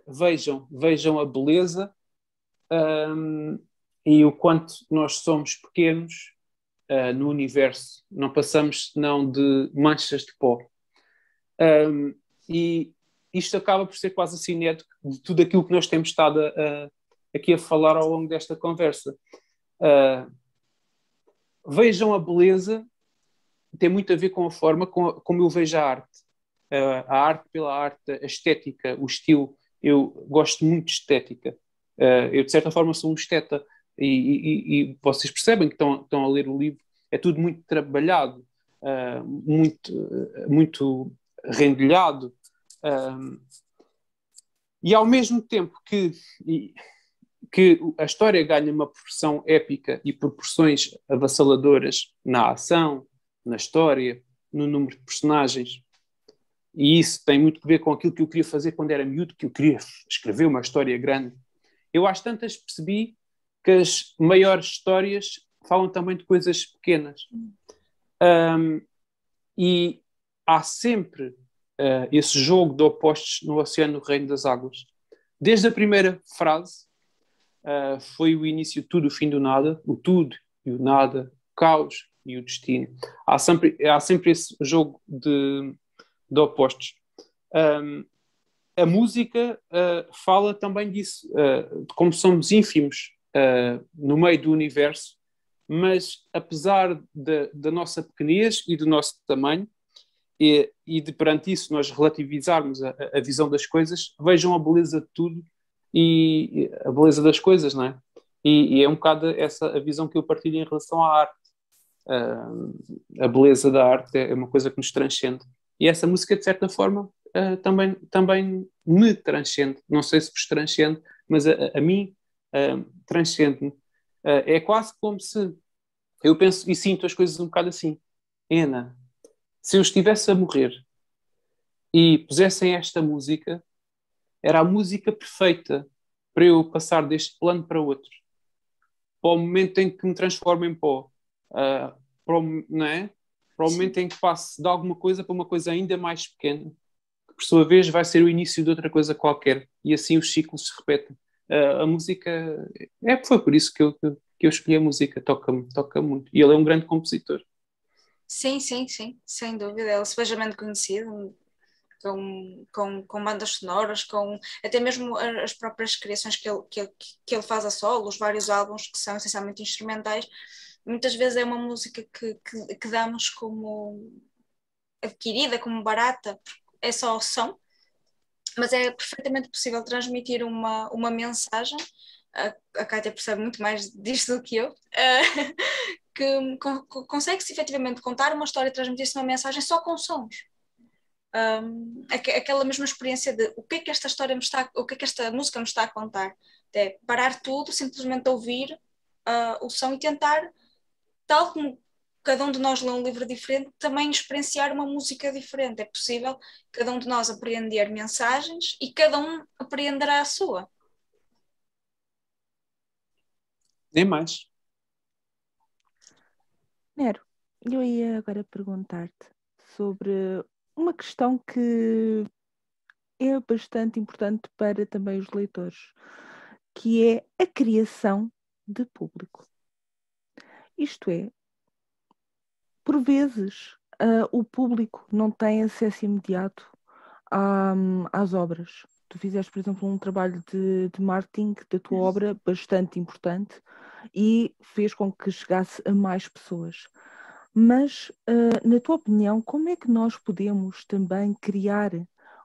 vejam a beleza e o quanto nós somos pequenos no universo, não passamos senão de manchas de pó. E isto acaba por ser quase assim cinético de tudo aquilo que nós temos estado aqui a falar ao longo desta conversa. Vejam a beleza, tem muito a ver com a forma como eu vejo a arte. A arte pela arte, a estética, o estilo. Eu gosto muito de estética. Eu, de certa forma, sou um esteta e vocês percebem que estão a ler o livro. É tudo muito trabalhado, muito rendilhado. E ao mesmo tempo que a história ganha uma proporção épica e proporções avassaladoras na ação, na história, no número de personagens, e isso tem muito a ver com aquilo que eu queria fazer quando era miúdo, que eu queria escrever uma história grande. Eu às tantas percebi que as maiores histórias falam também de coisas pequenas. E há sempre esse jogo de opostos no Oceano, no Reino das Águas. Desde a primeira frase, foi o início de tudo, o fim do nada, o tudo e o nada, o caos e o destino. Há sempre esse jogo de opostos. A música fala também disso, de como somos ínfimos no meio do universo, mas apesar da nossa pequenez e do nosso tamanho, e de perante isso nós relativizarmos a visão das coisas, vejam a beleza de tudo e a beleza das coisas, não é? E é um bocado essa a visão que eu partilho em relação à arte. A beleza da arte é uma coisa que nos transcende. E essa música, de certa forma, também me transcende. Não sei se vos transcende, mas a mim transcende-me. É quase como se eu penso e sinto as coisas um bocado assim. Ana, se eu estivesse a morrer e pusessem esta música, era a música perfeita para eu passar deste plano para outro. Para o momento em que me transformo em pó. Não é? Para o momento em que passo de alguma coisa para uma coisa ainda mais pequena, por sua vez, vai ser o início de outra coisa qualquer, e assim os ciclos se repetem. A música, foi por isso que eu escolhi a música, toca muito. E ele é um grande compositor. Sim, sem dúvida. Ele é sebejamente conhecido, com bandas sonoras, com até mesmo as próprias criações que ele faz a solo, os vários álbuns que são essencialmente instrumentais. Muitas vezes é uma música que damos como adquirida, como barata, porque é só o som, mas é perfeitamente possível transmitir uma mensagem. A Kátia percebe muito mais disto do que eu, que consegue-se efetivamente contar uma história e transmitir-se uma mensagem só com sons. Aquela mesma experiência de o que é que esta história o que é que esta música me está a contar, é parar tudo, simplesmente ouvir o som e tentar, tal como cada um de nós lê um livro diferente, também experienciar uma música diferente. É possível cada um de nós apreender mensagens e cada um apreenderá a sua. Nem mais. Nero, eu ia agora perguntar-te sobre uma questão que é bastante importante para também os leitores, que é a criação de público. Isto é, por vezes, o público não tem acesso imediato às obras. Tu fizeste, por exemplo, um trabalho de marketing da tua obra bastante importante e fez com que chegasse a mais pessoas. Mas, na tua opinião, como é que nós podemos também criar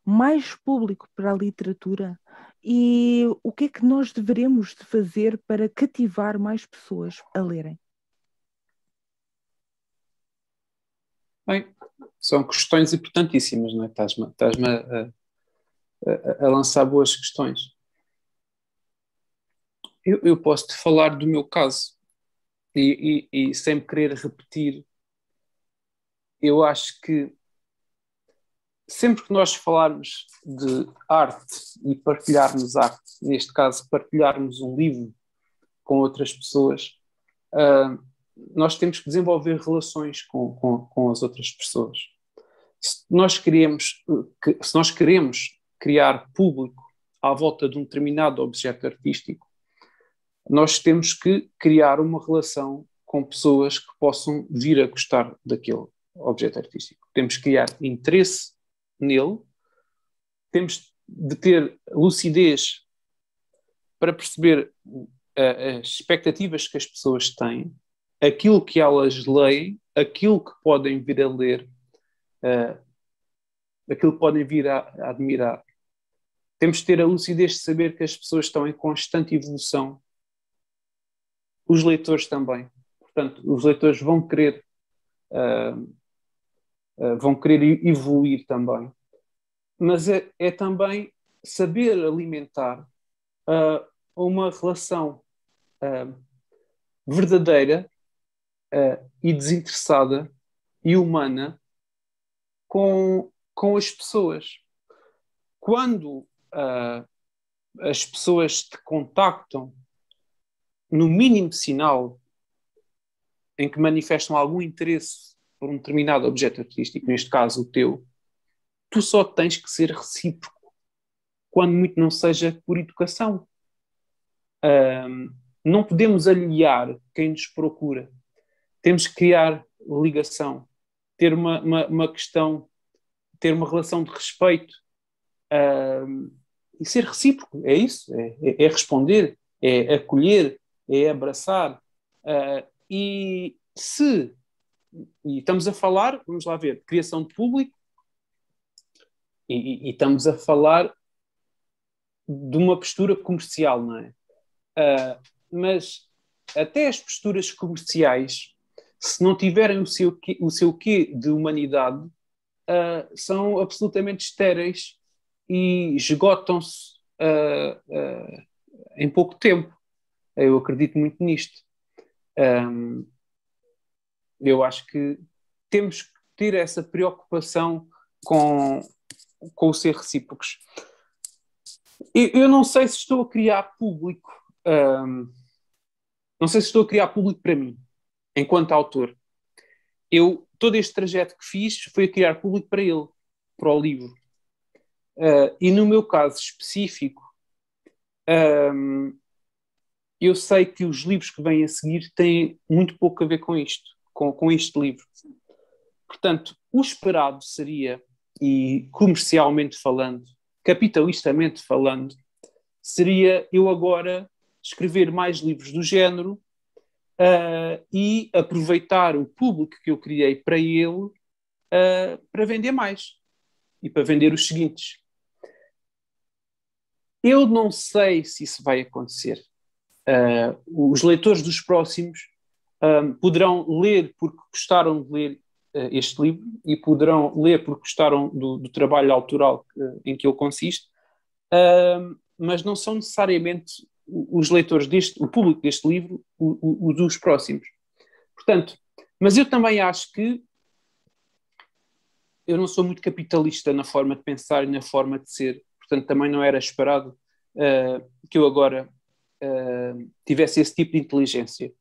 mais público para a literatura e o que é que nós deveremos de fazer para cativar mais pessoas a lerem? Bem, são questões importantíssimas, não é? Estás-me a lançar boas questões. Eu posso te falar do meu caso e sem me querer repetir, eu acho que sempre que nós falarmos de arte e partilharmos arte, neste caso partilharmos um livro com outras pessoas, nós temos que desenvolver relações com as outras pessoas. Se nós queremos criar público à volta de um determinado objeto artístico, nós temos que criar uma relação com pessoas que possam vir a gostar daquele objeto artístico. Temos que criar interesse nele, temos de ter lucidez para perceber as expectativas que as pessoas têm, aquilo que elas leem, aquilo que podem vir a ler, aquilo que podem vir a admirar. Temos de ter a lucidez de saber que as pessoas estão em constante evolução. Os leitores também. Portanto, os leitores vão querer evoluir também. Mas é também saber alimentar uma relação verdadeira e desinteressada e humana com as pessoas. Quando as pessoas te contactam, no mínimo sinal em que manifestam algum interesse por um determinado objeto artístico, neste caso o teu, tu só tens que ser recíproco, quando muito não seja por educação. Não podemos aliar quem nos procura. Temos que criar ligação, ter uma questão, ter uma relação de respeito e ser recíproco. É isso, é responder, é acolher, é abraçar. E estamos a falar, vamos lá ver, criação de público, e estamos a falar de uma postura comercial, não é? Mas até as posturas comerciais, se não tiverem o seu quê de humanidade, são absolutamente estéreis e esgotam-se em pouco tempo. Eu acredito muito nisto. Eu acho que temos que ter essa preocupação com o ser recíprocos. Eu não sei se estou a criar público, não sei se estou a criar público para mim, enquanto autor. Todo este trajeto que fiz foi a criar público para ele, para o livro. E no meu caso específico, eu sei que os livros que vêm a seguir têm muito pouco a ver com isto, com este livro. Portanto, o esperado seria, e comercialmente falando, capitalistamente falando, seria eu agora escrever mais livros do género e aproveitar o público que eu criei para ele para vender mais e para vender os seguintes. Eu não sei se isso vai acontecer. Os leitores dos próximos poderão ler porque gostaram de ler este livro e poderão ler porque gostaram do trabalho autoral em que ele consiste, mas não são necessariamente os leitores o público deste livro, o dos próximos. Portanto, mas eu também acho que eu não sou muito capitalista na forma de pensar e na forma de ser, portanto também não era esperado que eu agora tivesse esse tipo de inteligência.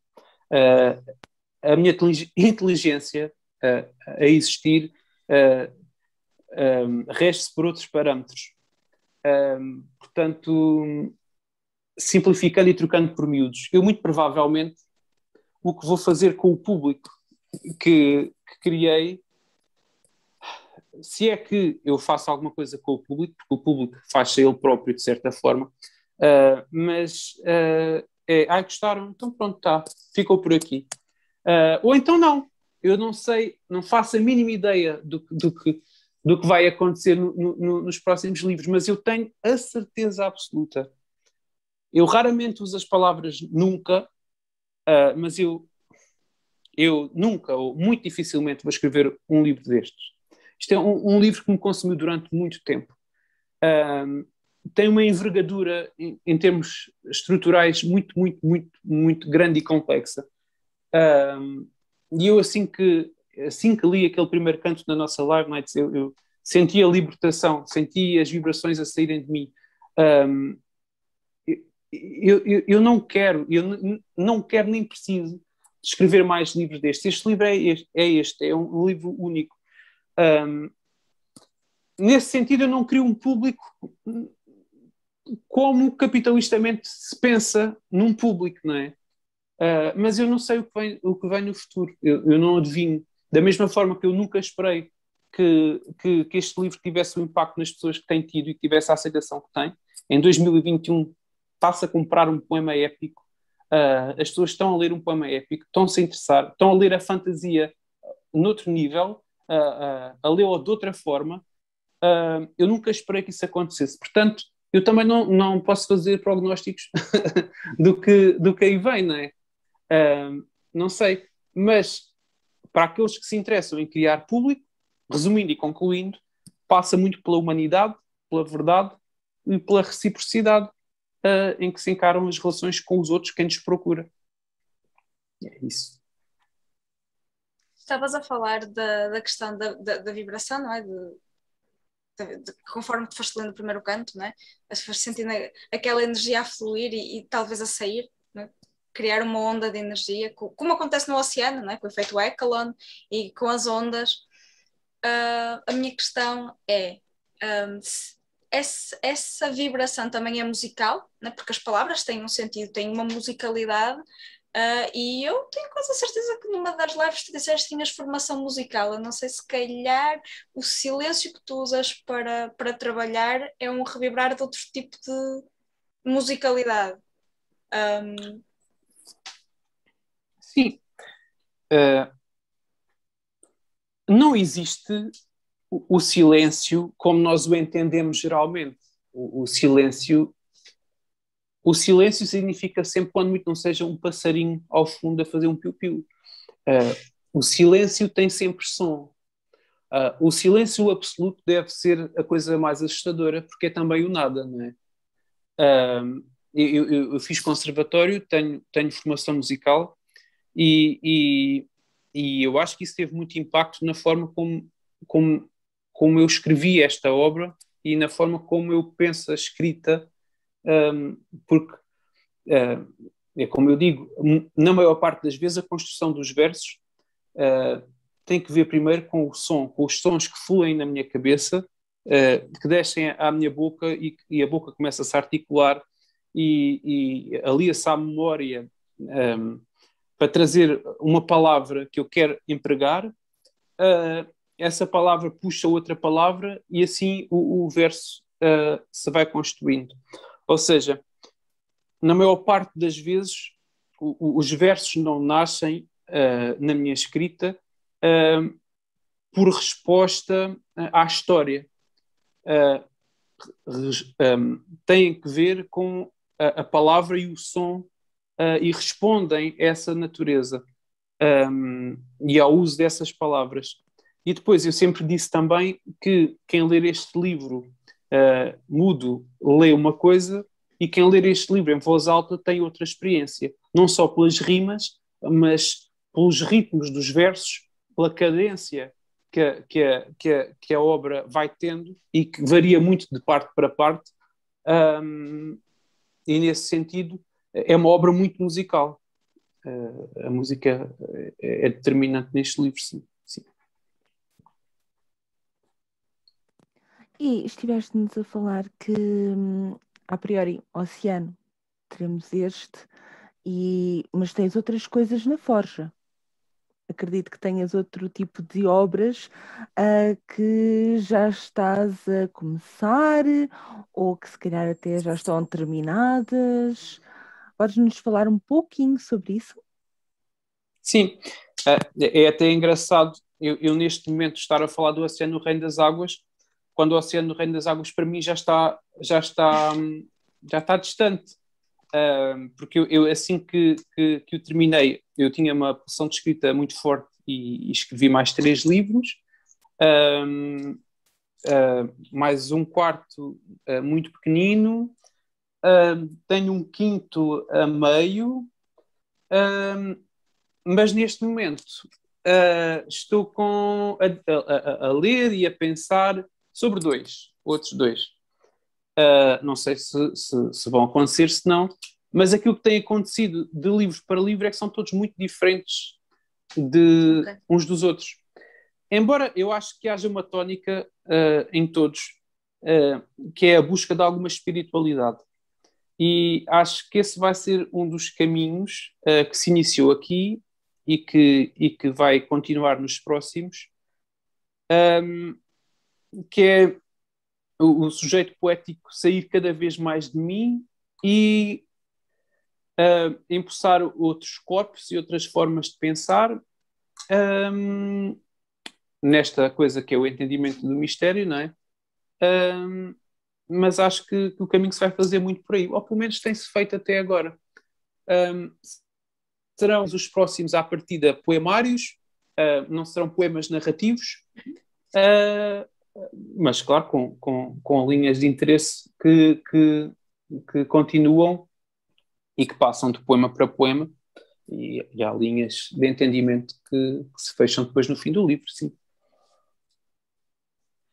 A minha inteligência a existir rege-se por outros parâmetros. Portanto, simplificando e trocando por miúdos, eu muito provavelmente o que vou fazer com o público que criei, se é que eu faço alguma coisa com o público, porque o público faz-se ele próprio de certa forma, mas gostaram, então pronto, tá, ficou por aqui. Ou então não, eu não sei, não faço a mínima ideia do que vai acontecer nos próximos livros, mas eu tenho a certeza absoluta. Eu raramente uso as palavras nunca, mas eu nunca, ou muito dificilmente, vou escrever um livro destes. Isto é um livro que me consumiu durante muito tempo. Tem uma envergadura em termos estruturais muito, muito, muito, muito grande e complexa. E eu, assim que li aquele primeiro canto na nossa Live Nights, eu senti a libertação, senti as vibrações a saírem de mim. Eu não quero nem preciso de escrever mais livros destes. Este livro é um livro único. Nesse sentido, eu não crio um público como capitalistamente se pensa num público, não é? Mas eu não sei o que vem no futuro. Eu não adivinho. Da mesma forma que eu nunca esperei que este livro tivesse o impacto nas pessoas que tem tido e que tivesse a aceitação que tem. Em 2021 está-se a comprar um poema épico. As pessoas estão a ler um poema épico, estão-se a interessar, estão a ler a fantasia noutro nível, a lê-la de outra forma. Eu nunca esperei que isso acontecesse. Portanto, eu também não posso fazer prognósticos do que aí vem, não é? Não sei. Mas, para aqueles que se interessam em criar público, resumindo e concluindo, passa muito pela humanidade, pela verdade e pela reciprocidade em que se encaram as relações com os outros, quem nos procura. É isso. Estavas a falar da questão da vibração, não é? Conforme te foste lendo o primeiro canto, não é? Foste sentindo aquela energia a fluir e talvez a sair, não é? Criar uma onda de energia, como acontece no oceano, não é? Com o efeito Echelon e com as ondas. A minha questão é essa vibração também é musical, né? Porque as palavras têm um sentido, têm uma musicalidade, e eu tenho quase a certeza que numa das lives tu disseste que tinhas formação musical. Eu não sei se calhar o silêncio que tu usas para trabalhar é um revibrar de outro tipo de musicalidade. Sim. Não existe o silêncio como nós o entendemos geralmente. O silêncio significa sempre, quando muito não seja, um passarinho ao fundo a fazer um piu-piu. O silêncio tem sempre som. O silêncio absoluto deve ser a coisa mais assustadora, porque é também o nada, não é? Eu fiz conservatório, tenho formação musical e eu acho que isso teve muito impacto na forma como eu escrevi esta obra e na forma como eu penso a escrita, porque, é como eu digo, na maior parte das vezes a construção dos versos tem que ver primeiro com o som, com os sons que fluem na minha cabeça que descem à minha boca e a boca começa-se a articular e alia-se à memória para trazer uma palavra que eu quero empregar, essa palavra puxa outra palavra e assim o verso se vai construindo. Ou seja, na maior parte das vezes, os versos não nascem na minha escrita por resposta à história. Têm que ver com a palavra e o som e respondem a essa natureza e ao uso dessas palavras. E depois eu sempre disse também que quem ler este livro mudo lê uma coisa e quem ler este livro em voz alta tem outra experiência, não só pelas rimas, mas pelos ritmos dos versos, pela cadência que a obra vai tendo e que varia muito de parte para parte, e nesse sentido é uma obra muito musical. A música é determinante neste livro, sim. E estiveste-nos a falar que, a priori, oceano, teremos este, mas tens outras coisas na forja. Acredito que tenhas outro tipo de obras que já estás a começar ou que se calhar até já estão terminadas. Podes-nos falar um pouquinho sobre isso? Sim, é até engraçado eu neste momento estar a falar do Oceano no Reino das Águas, quando o Oceano no Reino das Águas para mim já está distante. Porque eu assim que o terminei, eu tinha uma pressão de escrita muito forte e escrevi mais 3 livros, mais um quarto muito pequenino, tenho um quinto a meio, mas neste momento estou a ler e a pensar sobre outros dois. Não sei se vão acontecer, se não, mas aquilo que tem acontecido de livro para livro é que são todos muito diferentes uns dos outros. Embora eu acho que haja uma tónica em todos, que é a busca de alguma espiritualidade. E acho que esse vai ser um dos caminhos que se iniciou aqui e que vai continuar nos próximos, que é o sujeito poético sair cada vez mais de mim e empossar outros corpos e outras formas de pensar nesta coisa que é o entendimento do mistério, não é? Mas acho que o caminho se vai fazer muito por aí, ou pelo menos tem-se feito até agora. Serão os próximos à partida poemários, não serão poemas narrativos, mas claro, com linhas de interesse que continuam e que passam de poema para poema, e há linhas de entendimento que se fecham depois no fim do livro, sim.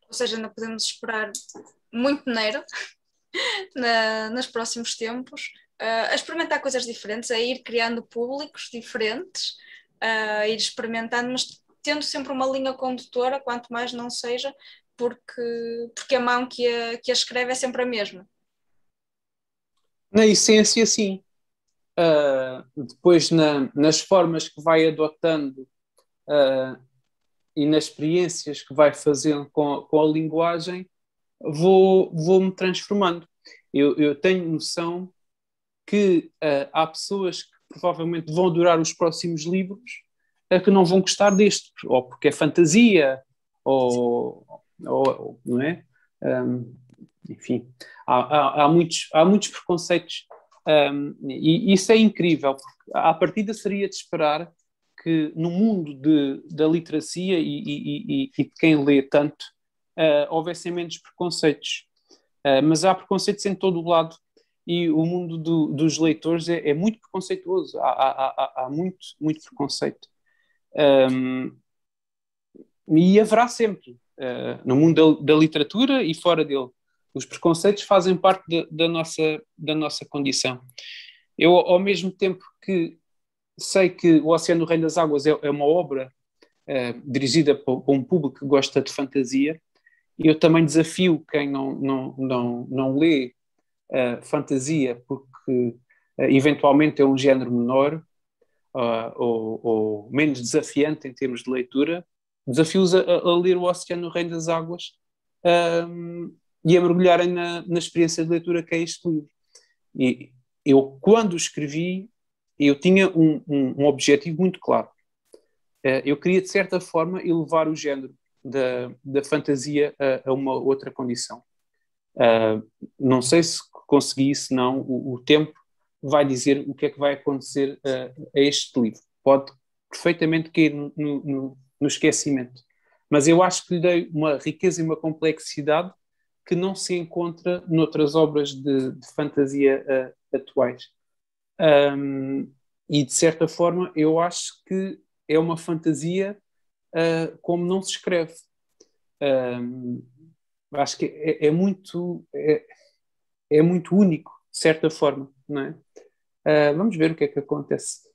Ou seja, ainda podemos esperar muito Neiro nos próximos tempos, a experimentar coisas diferentes, a ir criando públicos diferentes, a ir experimentando, mas tendo sempre uma linha condutora, quanto mais não seja, porque a mão que a escreve é sempre a mesma. Na essência, sim. Depois nas formas que vai adotando e nas experiências que vai fazendo com a linguagem, vou-me transformando. Eu tenho noção que há pessoas que provavelmente vão adorar os próximos livros que não vão gostar deste, ou porque é fantasia, ou não é? Enfim, há muitos preconceitos, e isso é incrível, porque à partida seria de esperar que no mundo da literacia e de quem lê tanto houvessem menos preconceitos, mas há preconceitos em todo o lado e o mundo dos leitores é muito preconceituoso, há muito preconceito, e haverá sempre no mundo da literatura e fora dele. Os preconceitos fazem parte da nossa condição. Eu, ao mesmo tempo que sei que O Oceano no Reino das Águas é uma obra dirigida para um público que gosta de fantasia, eu também desafio quem não lê fantasia, porque eventualmente é um género menor ou menos desafiante em termos de leitura, desafio-os a ler O Oceano, o Reino das Águas, e a mergulharem na experiência de leitura que é este livro. E eu, quando escrevi, eu tinha um objetivo muito claro. Eu queria, de certa forma, elevar o género da fantasia a uma outra condição. Não sei se consegui, se não, o tempo vai dizer o que é que vai acontecer a este livro. Pode perfeitamente cair no esquecimento. Mas eu acho que lhe dei uma riqueza e uma complexidade que não se encontra noutras obras de fantasia atuais. E, de certa forma, eu acho que é uma fantasia como não se escreve. Acho que é muito único, de certa forma, não é? Vamos ver o que é que acontece.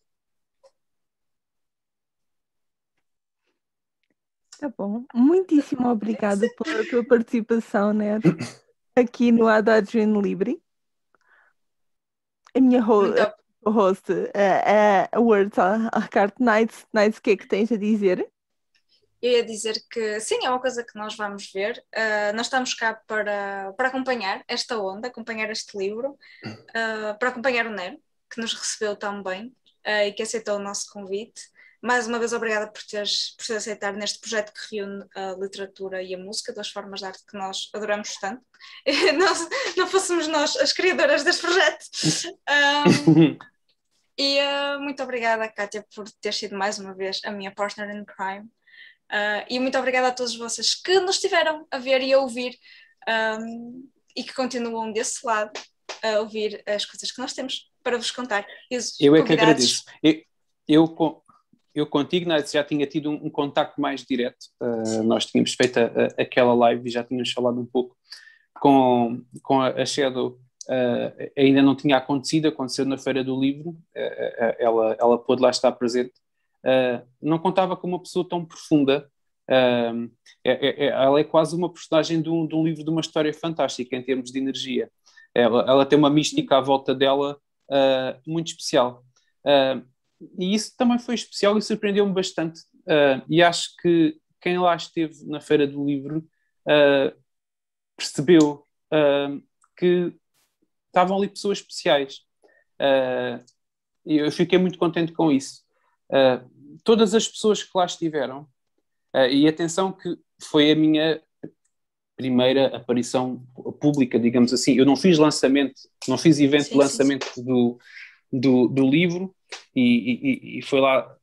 Tá bom. Muitíssimo obrigada pela tua participação, Neto, aqui no Adagio Libre. A minha host, a Words à Carte Nights, o que é que tens a dizer? Eu ia dizer que sim, é uma coisa que nós vamos ver. Nós estamos cá para acompanhar esta onda, acompanhar este livro, para acompanhar o Nero, que nos recebeu tão bem e que aceitou o nosso convite. Mais uma vez, obrigada por teres aceitado neste projeto que reúne a literatura e a música, duas formas de arte que nós adoramos tanto. Não fôssemos nós as criadoras deste projeto. E muito obrigada, Kátia, por ter sido mais uma vez a minha partner in crime. E muito obrigada a todos vocês que nos estiveram a ver e a ouvir e que continuam desse lado a ouvir as coisas que nós temos para vos contar. Eu é que agradeço. Eu contigo, Nath, já tinha tido um contacto mais direto. Nós tínhamos feito aquela live e já tínhamos falado um pouco com a Shadow. Ainda não tinha acontecido, aconteceu na Feira do Livro. Ela pôde lá estar presente. Não contava com uma pessoa tão profunda. Ela é quase uma personagem de um livro de uma história fantástica em termos de energia. Ela tem uma mística à volta dela muito especial. E isso também foi especial e surpreendeu-me bastante. E acho que quem lá esteve na Feira do Livro percebeu que estavam ali pessoas especiais. E eu fiquei muito contente com isso. Todas as pessoas que lá estiveram, e atenção que foi a minha primeira aparição pública, digamos assim. Eu não fiz lançamento, não fiz evento de lançamento do livro, e foi lá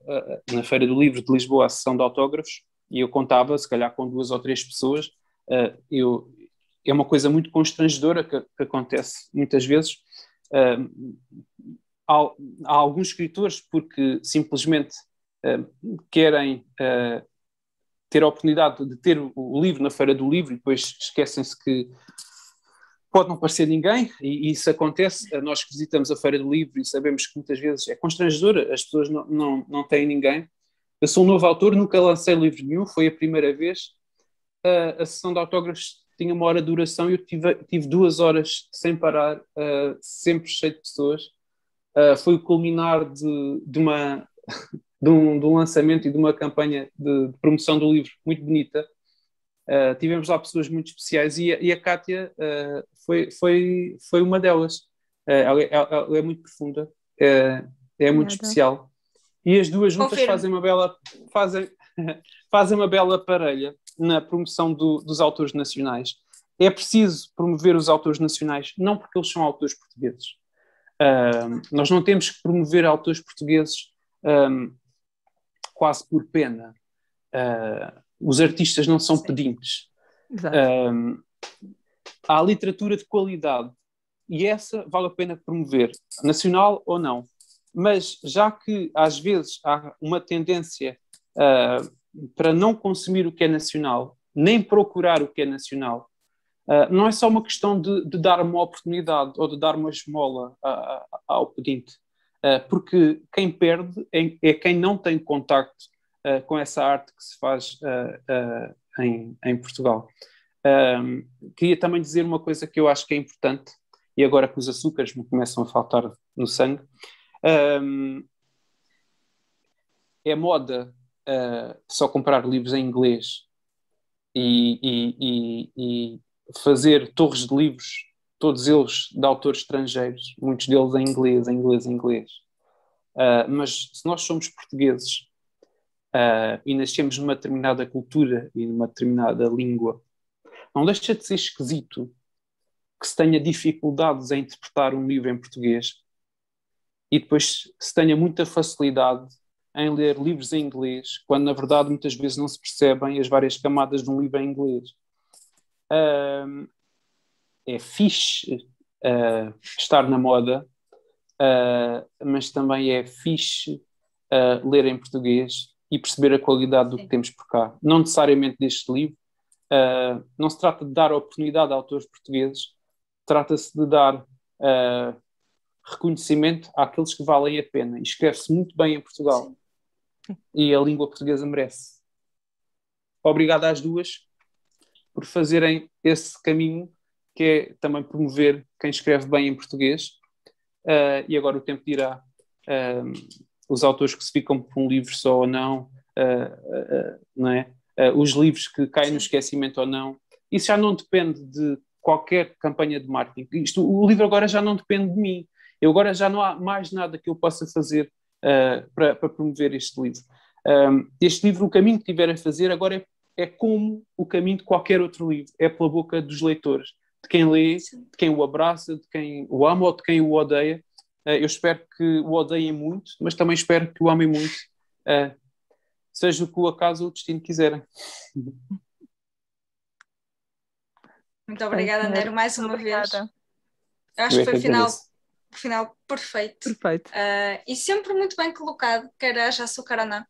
na Feira do Livro de Lisboa a sessão de autógrafos, e eu contava, se calhar com 2 ou 3 pessoas. É uma coisa muito constrangedora que acontece muitas vezes. Há alguns escritores porque simplesmente querem ter a oportunidade de ter o livro na Feira do Livro e depois esquecem-se que pode não parecer ninguém, e isso acontece. Nós que visitamos a Feira do Livro e sabemos que muitas vezes é constrangedora, as pessoas não têm ninguém. Eu sou um novo autor, nunca lancei livro nenhum, foi a primeira vez. A sessão de autógrafos tinha 1 hora de duração e eu tive 2 horas sem parar, sempre cheio de pessoas. Foi o culminar de um lançamento e de uma campanha de promoção do livro muito bonita. Tivemos lá pessoas muito especiais e a Kátia foi uma delas. Ela é muito profunda, é muito especial. E as duas juntas fazem uma bela parelha na promoção dos autores nacionais. É preciso promover os autores nacionais, não porque eles são autores portugueses. Nós não temos que promover autores portugueses quase por pena. Os artistas não são pedintes. Há literatura de qualidade e essa vale a pena promover, nacional ou não. Mas já que às vezes há uma tendência para não consumir o que é nacional, nem procurar o que é nacional, não é só uma questão de dar uma oportunidade ou de dar uma esmola ao pedinte, porque quem perde é quem não tem contacto com essa arte que se faz em Portugal. Queria também dizer uma coisa que eu acho que é importante, e agora que os açúcares me começam a faltar no sangue, é moda só comprar livros em inglês e fazer torres de livros, todos eles de autores estrangeiros, muitos deles em inglês, em inglês, em inglês. Mas se nós somos portugueses e nascemos numa determinada cultura e numa determinada língua, não deixa de ser esquisito que se tenha dificuldades em interpretar um livro em português e depois se tenha muita facilidade em ler livros em inglês, quando na verdade muitas vezes não se percebem as várias camadas de um livro em inglês. É fixe estar na moda, mas também é fixe ler em português e perceber a qualidade do que temos por cá. Não necessariamente deste livro. Não se trata de dar oportunidade a autores portugueses, trata-se de dar reconhecimento àqueles que valem a pena. E escreve-se muito bem em Portugal. Sim. E a língua portuguesa merece. Obrigado às duas por fazerem esse caminho, que é também promover quem escreve bem em português. E agora o tempo dirá os autores que se ficam por um livro só ou não, não é? Os livros que caem no esquecimento ou não. Isso já não depende de qualquer campanha de marketing. O livro agora já não depende de mim. Eu agora já não há mais nada que eu possa fazer para promover este livro. Este livro, o caminho que tiver a fazer agora é como o caminho de qualquer outro livro. É pela boca dos leitores, de quem lê, de quem o abraça, de quem o ama ou de quem o odeia. Eu espero que o odeiem muito, mas também espero que o amem muito, seja o que o acaso ou o destino quiserem. Muito obrigada, Nero, mais uma vez. Eu acho Eu que foi agradeço. o final perfeito. Perfeito. E sempre muito bem colocado, quer haja açúcar ou não,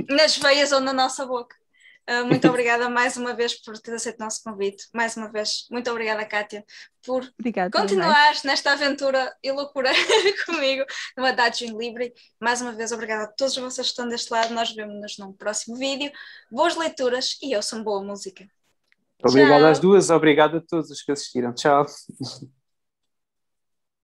nas veias ou na nossa boca. Muito obrigada mais uma vez por ter aceito o nosso convite. Mais uma vez, muito obrigada, Kátia, por continuares nesta aventura e loucura comigo no Adagio in Libri. Mais uma vez, obrigada a todos vocês que estão deste lado. Nós vemos-nos num próximo vídeo. Boas leituras e ouçam boa música. Obrigado Tchau. às duas, obrigado a todos os que assistiram. Tchau.